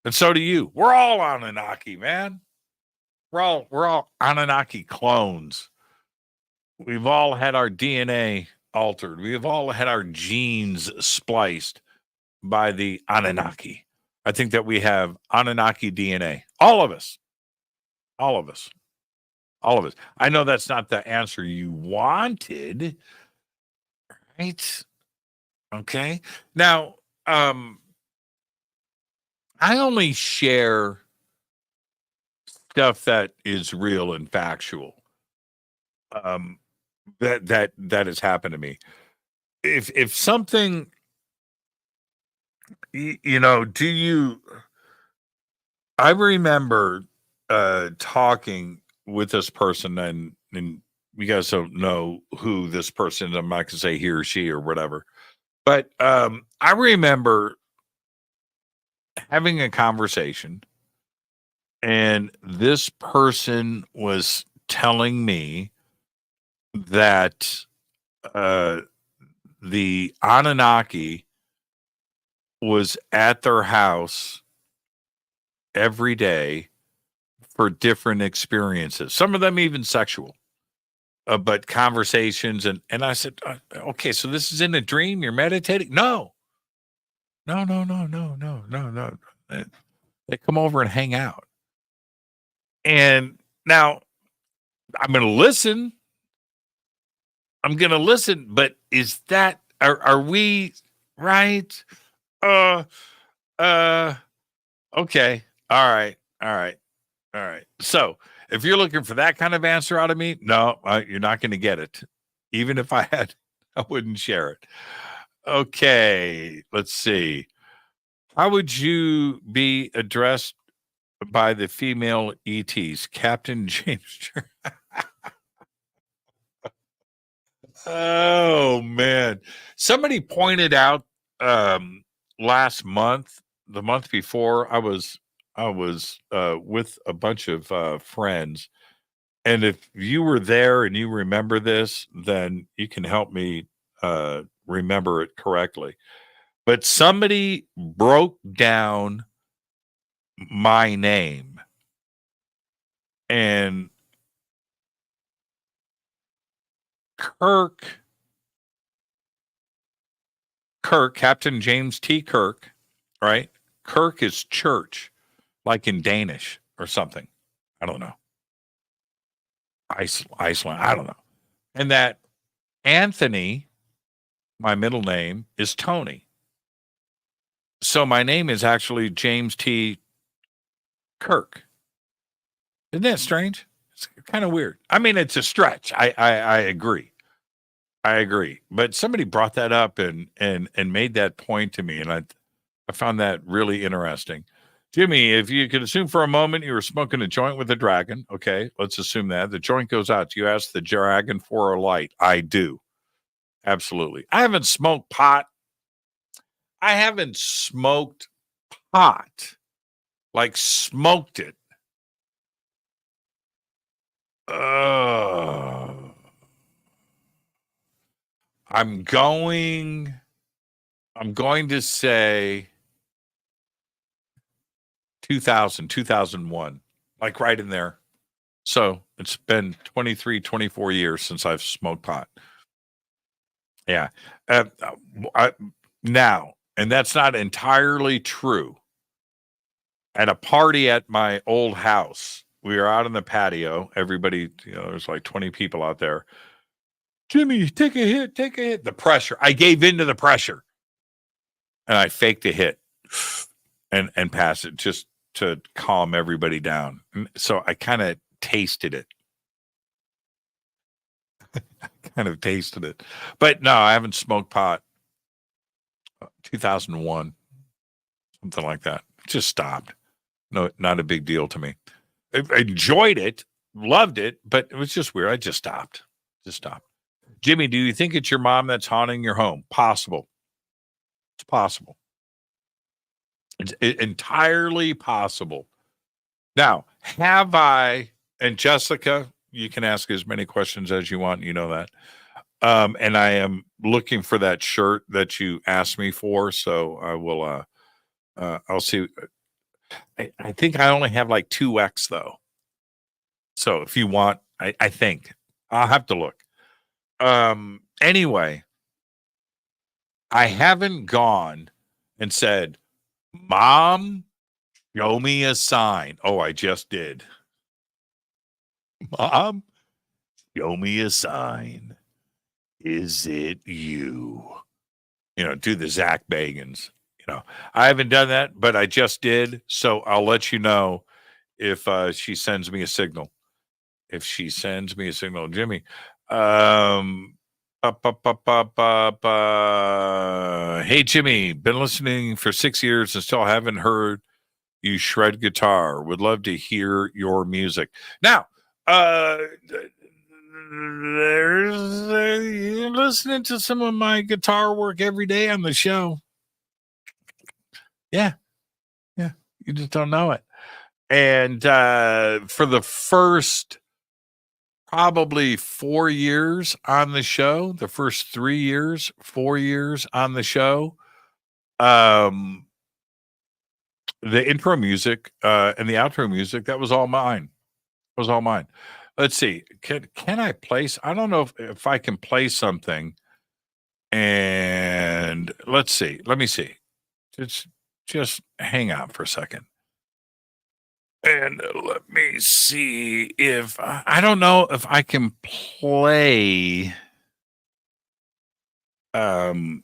And so do you. We're all Anunnaki, man. We're all Anunnaki clones. We've all had our DNA altered. We've all had our genes spliced by the Anunnaki. I think that we have Anunnaki DNA. All of us. I know that's not the answer you wanted, right? Okay. Now, I only share stuff that is real and factual. That has happened to me. If something, I remember talking with this person, and you guys don't know who this person is. I'm not gonna say he or she or whatever, but I remember having a conversation, and this person was telling me that the Anunnaki was at their house every day for different experiences, some of them even sexual, but conversations. And I said, okay, so this is in a dream, you're meditating? No. They come over and hang out. And now I'm going to listen, but is that, are we right? Okay. All right. So if you're looking for that kind of answer out of me, no, you're not going to get it. Even if I had, I wouldn't share it. Okay. Let's see. How would you be addressed by the female ETs? Captain James. Oh man. Somebody pointed out last month, the month before, I was with a bunch of friends, and if you were there and you remember this, then you can help me remember it correctly. But somebody broke down my name, and Kirk, Captain James T. Kirk, right? Kirk is church, like in Danish or something. I don't know. Iceland, I don't know. And that Anthony, my middle name, is Tony. So my name is actually James T. Kirk. Isn't that strange? It's kind of weird. I mean, it's a stretch. I agree. But somebody brought that up and made that point to me, and I found that really interesting. Jimmy, if you could assume for a moment you were smoking a joint with a dragon, okay, let's assume that. The joint goes out. Do you ask the dragon for a light? I do. Absolutely. I haven't smoked pot. Like smoked it. I'm going to say 2001, like right in there. So it's been 23, 24 years since I've smoked pot. Yeah. Now, and that's not entirely true. At a party at my old house, we were out on the patio. Everybody, there's like 20 people out there. Jimmy, take a hit. The pressure. I gave into the pressure. And I faked a hit and passed it just to calm everybody down. So I kind of tasted it. But no, I haven't smoked pot. 2001, something like that. Just stopped. No, not a big deal to me. I enjoyed it, loved it, but it was just weird. I just stopped. Jimmy, do you think it's your mom that's haunting your home? Possible. It's possible. It's entirely possible. Now, have I, and Jessica, you can ask as many questions as you want. You know that. And I am looking for that shirt that you asked me for. So I will, I'll see. I think I only have like 2X though. So if you want, I think I'll have to look. Anyway, I haven't gone and said, Mom, show me a sign. Oh, I just did. Mom, show me a sign. Is it you? Do the Zach Bagans. I haven't done that, but I just did. So I'll let you know if she sends me a signal. If she sends me a signal, Jimmy. Hey, Jimmy, been listening for 6 years and still haven't heard you shred guitar. Would love to hear your music. Now, you're listening to some of my guitar work every day on the show. Yeah, you just don't know it. And for the first probably 4 years on the show, the first 3 years, 4 years on the show, the intro music and the outro music, that was all mine. It was all mine. Let's see. Can I play? I don't know if I can play something. And let's see. Let me see. Just hang out for a second. And let me see if I don't know if I can play. Let me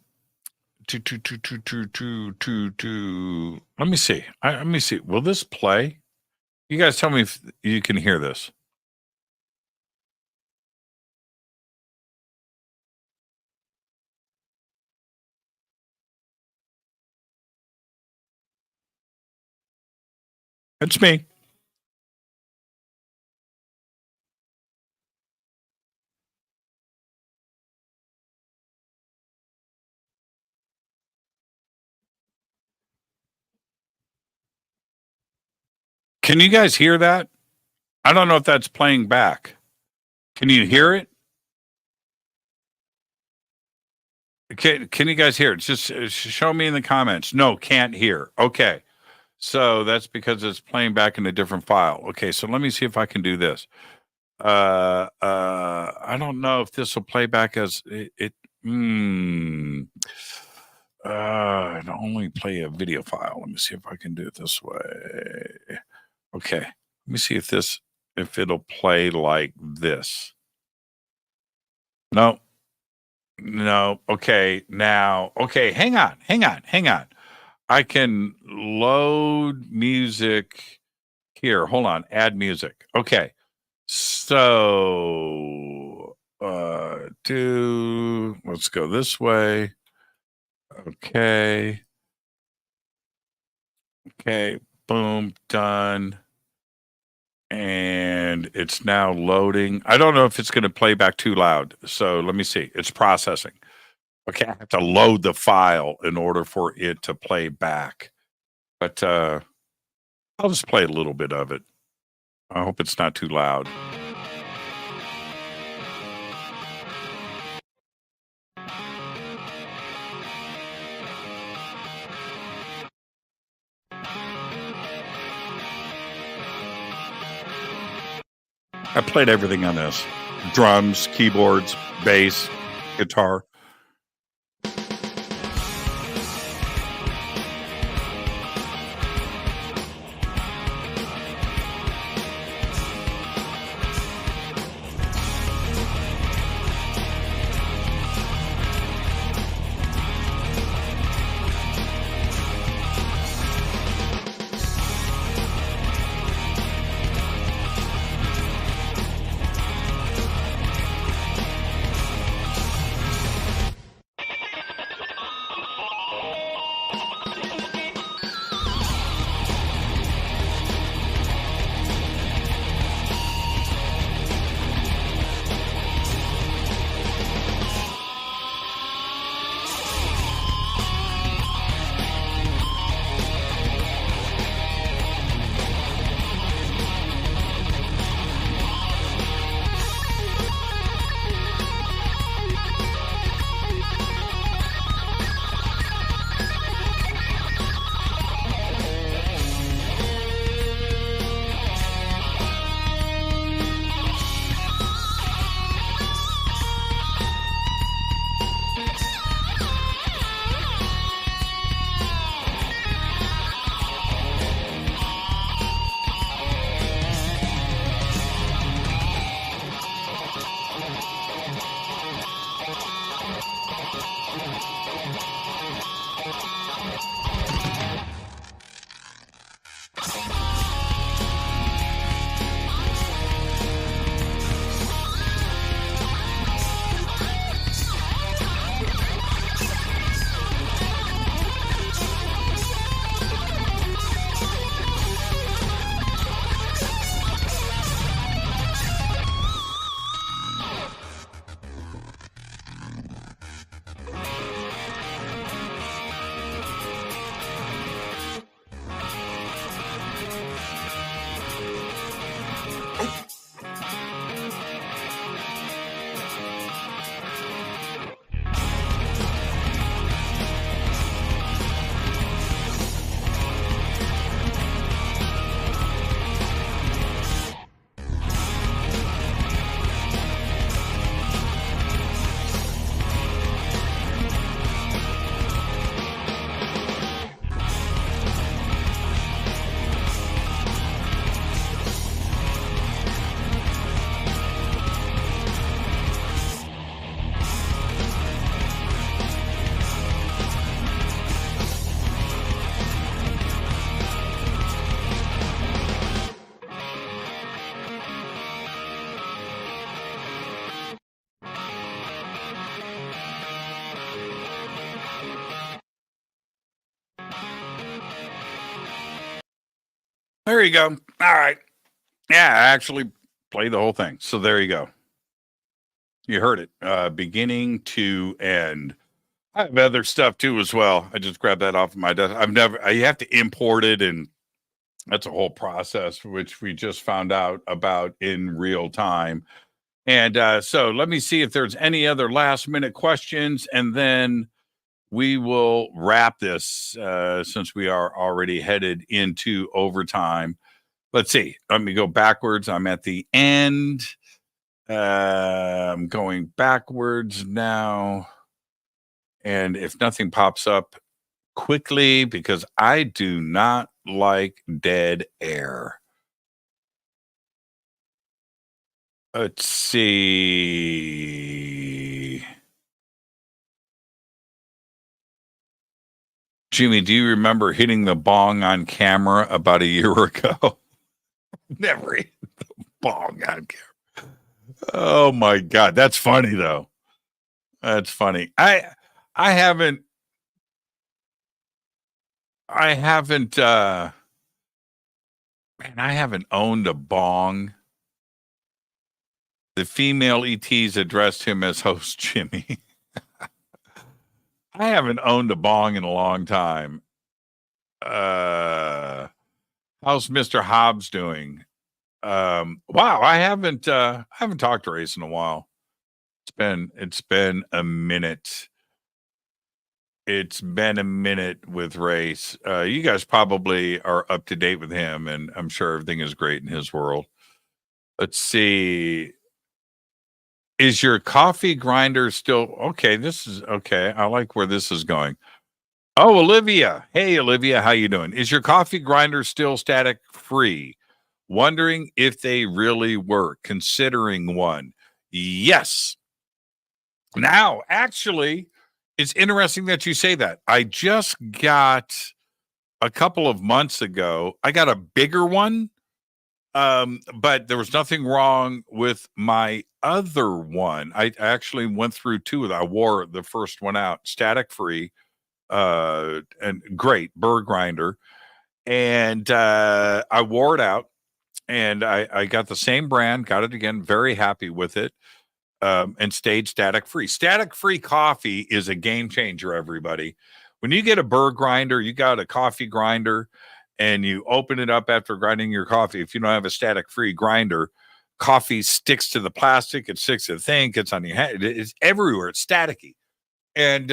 see. Let me see. Will this play? You guys tell me if you can hear this. It's me. Can you guys hear that? I don't know if that's playing back. Can you hear it? Can you guys hear it? Just show me in the comments. No, can't hear. Okay. So that's because it's playing back in a different file. Okay, so let me see if I can do this. I don't know if this will play back as it. It only play a video file. Let me see if I can do it this way. Okay, let me see if it'll play like this. No. Okay, now. Okay, hang on. I can load music here. Hold on. Add music. Okay. So let's go this way. Okay. Boom. Done. And it's now loading. I don't know if it's going to play back too loud. So let me see. It's processing. Okay, I have to load the file in order for it to play back. But I'll just play a little bit of it. I hope it's not too loud. I played everything on this. Drums, keyboards, bass, guitar. There you go. All right. Yeah, I actually played the whole thing. So there you go. You heard it, beginning to end. I have other stuff too as well. I just grabbed that off of my desk. You have to import it, and that's a whole process, which we just found out about in real time. And so let me see if there's any other last minute questions, and then we will wrap this since we are already headed into overtime. Let's see. Let me go backwards. I'm at the end. I'm going backwards now. And if nothing pops up quickly, because I do not like dead air. Let's see. Jimmy, do you remember hitting the bong on camera about a year ago? Never hit the bong on camera. Oh my God. That's funny though. That's funny. I haven't owned a bong. The female ETs addressed him as host Jimmy. I haven't owned a bong in a long time. How's Mr. Hobbs doing? Wow, I haven't talked to Reese in a while. It's been a minute. It's been a minute with Reese. You guys probably are up to date with him, and I'm sure everything is great in his world. Let's see. Is your coffee grinder still okay? This is okay. I like where this is going. Oh, Olivia. Hey, Olivia, how you doing? Is your coffee grinder still static free? Wondering if they really work, considering one. Yes. Now, actually, it's interesting that you say that. I just got a couple of months ago, I got a bigger one. But there was nothing wrong with my other one. I actually went through two of them. I wore the first one out, static free, and great burr grinder. And I wore it out, and I got the same brand, got it again, very happy with it, and stayed static free. Static free coffee is a game changer, everybody. When you get a burr grinder, you got a coffee grinder, and you open it up after grinding your coffee. If you don't have a static-free grinder, coffee sticks to the plastic. It sticks to the thing. It's on your head. It's everywhere. It's staticky. And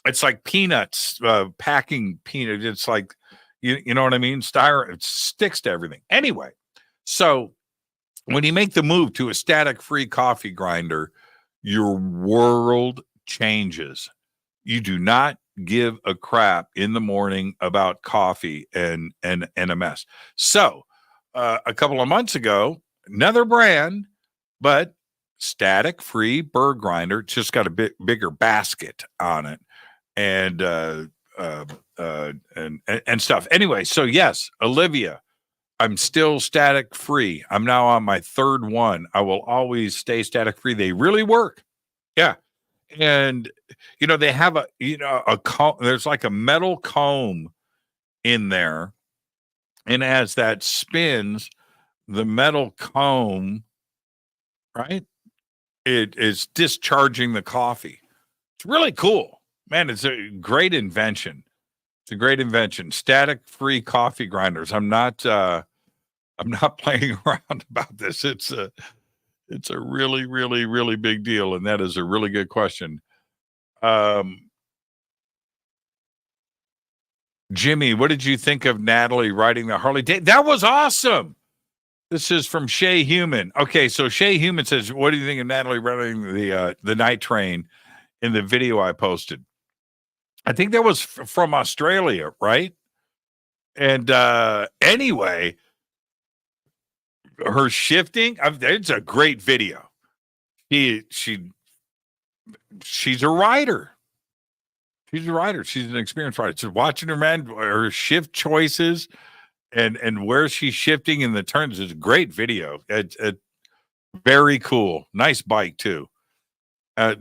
it's like peanuts, packing peanuts. It's like, you know what I mean? Styrofoam. It sticks to everything. Anyway, so when you make the move to a static-free coffee grinder, your world changes. You do not give a crap in the morning about coffee and a mess. So a couple of months ago, another brand, but static free burr grinder, just got a bit bigger basket on it. and stuff. Anyway, so yes, Olivia, I'm still static free. I'm now on my third one. I will always stay static free. They really work. Yeah. And they have a comb. There's like a metal comb in there, and as that spins, the metal comb, right, it is discharging the coffee. It's really cool, man. It's a great invention. It's a great invention. Static free coffee grinders. I'm not playing around about this. It's a really, really, really big deal, and that is a really good question. Jimmy, what did you think of Natalie riding the Harley? That was awesome. This is from Shay Human. Okay, so Shay Human says, "What do you think of Natalie riding the night train in the video I posted?" I think that was from Australia, right? And anyway, her shifting, it's a great video. She's a rider. She's a rider. She's an experienced rider. So watching her shift choices and where she's shifting in the turns is a great video. It's very cool. Nice bike too. I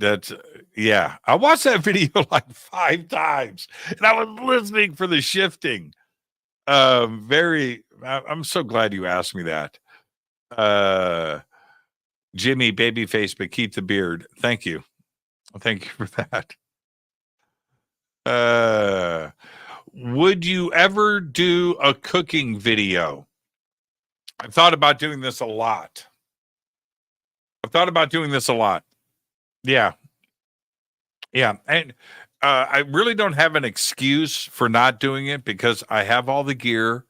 watched that video like 5 times, and I was listening for the shifting. I'm so glad you asked me that. Jimmy, babyface, but keep the beard. Thank you. Thank you for that. Would you ever do a cooking video? I've thought about doing this a lot. Yeah. And I really don't have an excuse for not doing it because I have all the gear.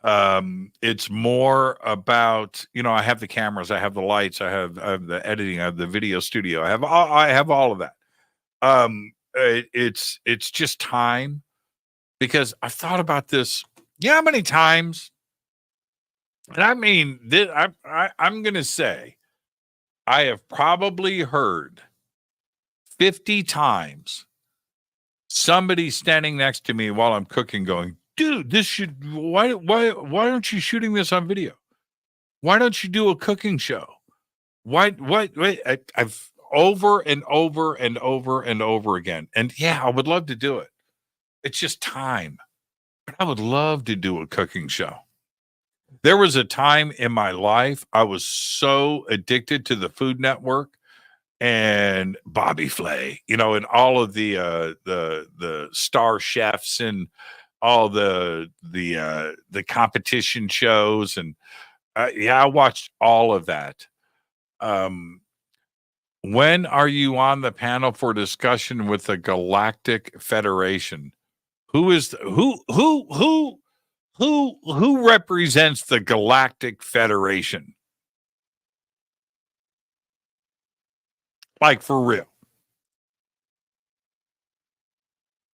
It's more about, I have the cameras, I have the lights, I have the editing, I have the video studio. I have all of that. It's just time, because I've thought about this. How many times? And I mean, I'm going to say I have probably heard 50 times somebody standing next to me while I'm cooking going, "Dude, why aren't you shooting this on video? Why don't you do a cooking show? I've over and over and over and over again. And yeah, I would love to do it. It's just time. But I would love to do a cooking show. There was a time in my life I was so addicted to the Food Network and Bobby Flay, and all of the star chefs and all the competition shows, and I watched all of that. When are you on the panel for discussion with the Galactic Federation? Who represents the Galactic Federation? Like, for real.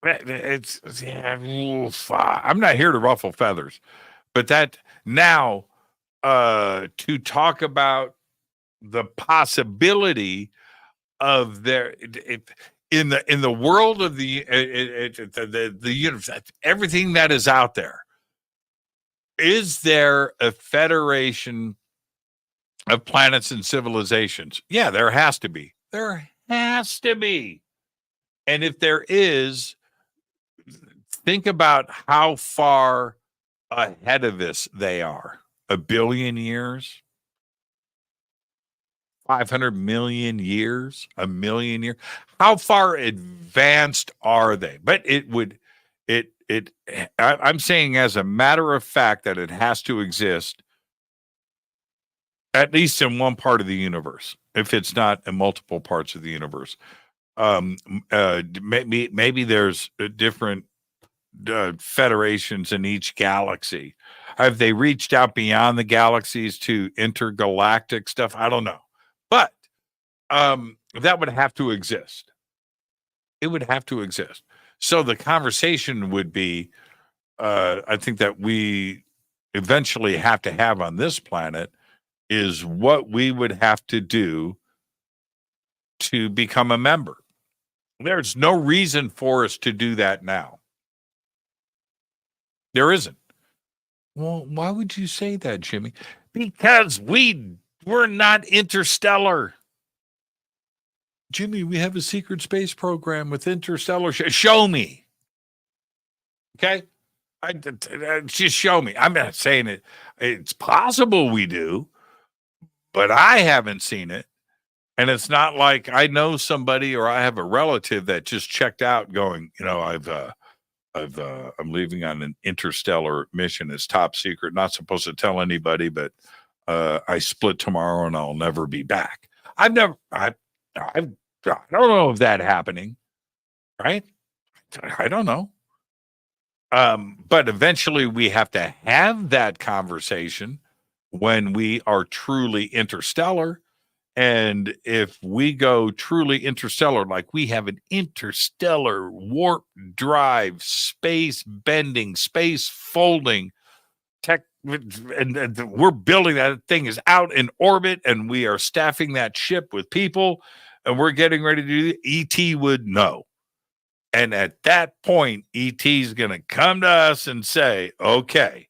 I'm not here to ruffle feathers, but that now to talk about the possibility of in the world of the universe, everything that is out there, is there a federation of planets and civilizations? Yeah, there has to be. There has to be. And if there is, think about how far ahead of us they are. 1 billion years? 500 million years? 1 million years? How far advanced are they? But I'm saying as a matter of fact that it has to exist at least in one part of the universe, if it's not in multiple parts of the universe. Maybe there's different federations in each galaxy. Have they reached out beyond the galaxies to intergalactic stuff? I don't know, but that would have to exist. It would have to exist. So the conversation would be, I think that we eventually have to have on this planet, is what we would have to do to become a member. There's no reason for us to do that now. There isn't. Well, why would you say that, Jimmy? Because we're not interstellar. Jimmy, we have a secret space program with interstellar. Show me. Okay? Just show me. I'm not saying it. It's possible we do, but I haven't seen it. And it's not like I know somebody or I have a relative that just checked out going, I'm leaving on an interstellar mission. It's top secret, not supposed to tell anybody, but I split tomorrow and I'll never be back. I don't know if that happening, right? I don't know. But eventually we have to have that conversation when we are truly interstellar. And if we go truly interstellar, like we have an interstellar warp drive, space bending, space folding tech, and we're building that thing is out in orbit, and we are staffing that ship with people, and we're getting ready to do it, ET would know. And at that point, ET is going to come to us and say, okay,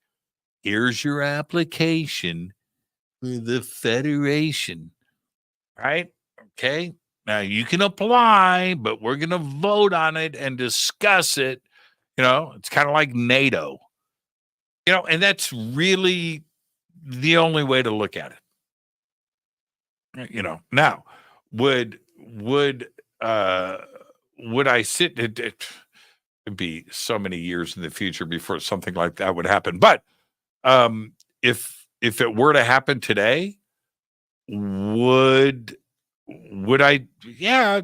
here's your application for the Federation. Right? Okay. Now you can apply, but we're going to vote on it and discuss it. It's kind of like NATO, and that's really the only way to look at it. Now would I sit? It'd be so many years in the future before something like that would happen. But if it were to happen today, would I? Yeah,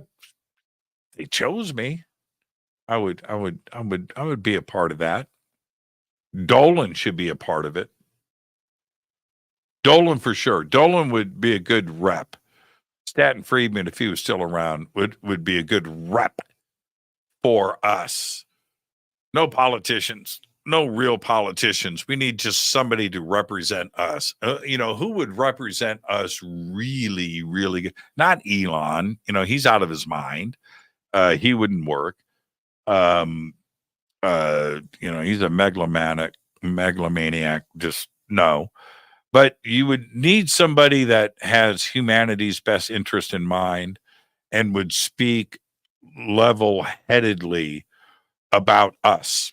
they chose me. I would be a part of that. Dolan should be a part of it. Dolan for sure. Dolan would be a good rep. Stanton Friedman, if he was still around, would be a good rep for us. No politicians. No real politicians. We need just somebody to represent us. Who would represent us really, really good? Not Elon. He's out of his mind. He wouldn't work. He's a megalomaniac. Just no. But you would need somebody that has humanity's best interest in mind and would speak level-headedly about us.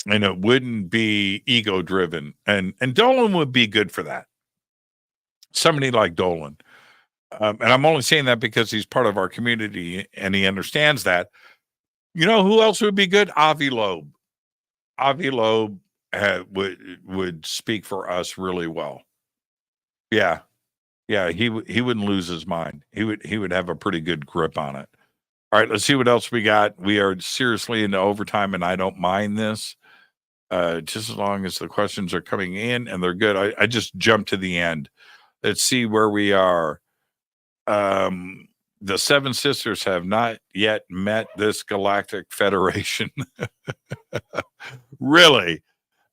And it wouldn't be ego driven. And Dolan would be good for that. Somebody like Dolan. And I'm only saying that because he's part of our community and he understands that. Who else would be good? Avi Loeb. Avi Loeb would speak for us really well. Yeah. Yeah. He wouldn't lose his mind. He would have a pretty good grip on it. All right. Let's see what else we got. We are seriously into overtime and I don't mind this. Just as long as the questions are coming in and they're good. I just jumped to the end. Let's see where we are. The Seven Sisters have not yet met this Galactic Federation. Really?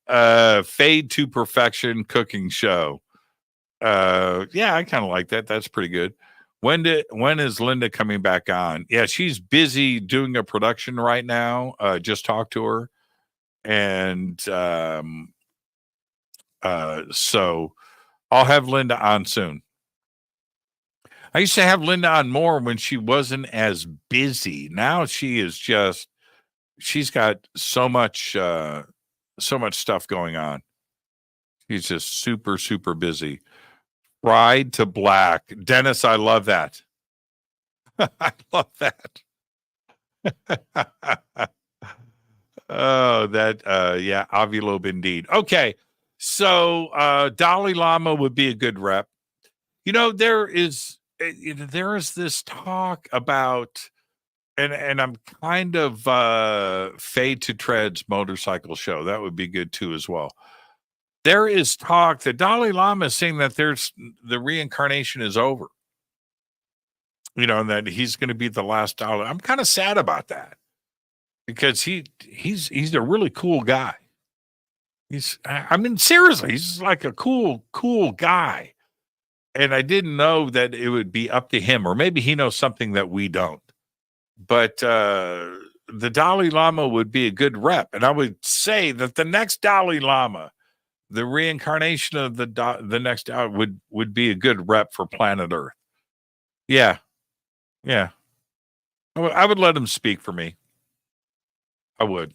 Fade to Perfection cooking show. Yeah, I kind of like that. That's pretty good. When is Linda coming back on? Yeah, she's busy doing a production right now. Just talked to her. And so I'll have Linda on soon. I used to have Linda on more when she wasn't as busy. Now she's got so much stuff going on. She's just super, super busy. Fried to Black. Dennis, I love that. I love that. Oh, yeah, Avi Loeb indeed. Okay, so Dalai Lama would be a good rep. There is this talk about, and I'm kind of Fade to Tread's motorcycle show. That would be good too as well. There is talk that Dalai Lama is saying that the reincarnation is over. And that he's going to be the last Dalai. I'm kind of sad about that. Because he's a really cool guy. Seriously, he's like a cool guy. And I didn't know that it would be up to him, or maybe he knows something that we don't. but the Dalai Lama would be a good rep. And I would say that the next Dalai Lama, the reincarnation of the next would be a good rep for planet Earth. Yeah. I would let him speak for me. I would.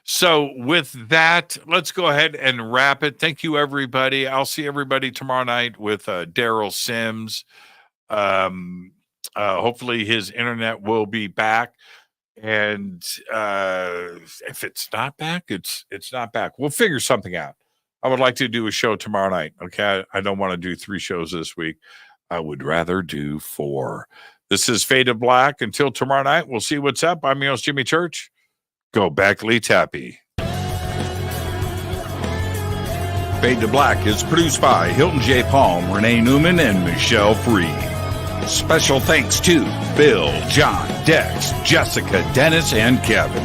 So with that, let's go ahead and wrap it. Thank you, everybody. I'll see everybody tomorrow night with Daryl Sims. Hopefully his internet will be back. And if it's not back, it's not back. We'll figure something out. I would like to do a show tomorrow night. Okay. I don't want to do 3 shows this week. I would rather do 4. This is Faded Black. Until tomorrow night, we'll see what's up. I'm your host, Jimmy Church. Go back, Lee Tappy. Fade to Black is produced by Hilton J. Palm, Renee Newman, and Michelle Freed. Special thanks to Bill, John, Dex, Jessica, Dennis, and Kevin.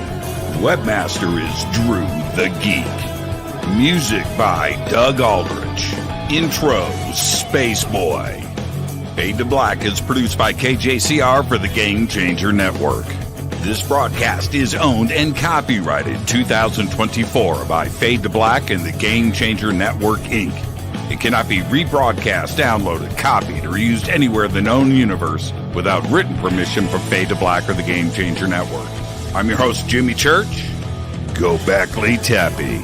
Webmaster is Drew the Geek. Music by Doug Aldrich. Intro, Space Boy. Fade to Black is produced by KJCR for the Game Changer Network. This broadcast is owned and copyrighted 2024 by Fade to Black and the Game Changer Network, Inc. It cannot be rebroadcast, downloaded, copied, or used anywhere in the known universe without written permission from Fade to Black or the Game Changer Network. I'm your host, Jimmy Church. Go back, Lee Tappy.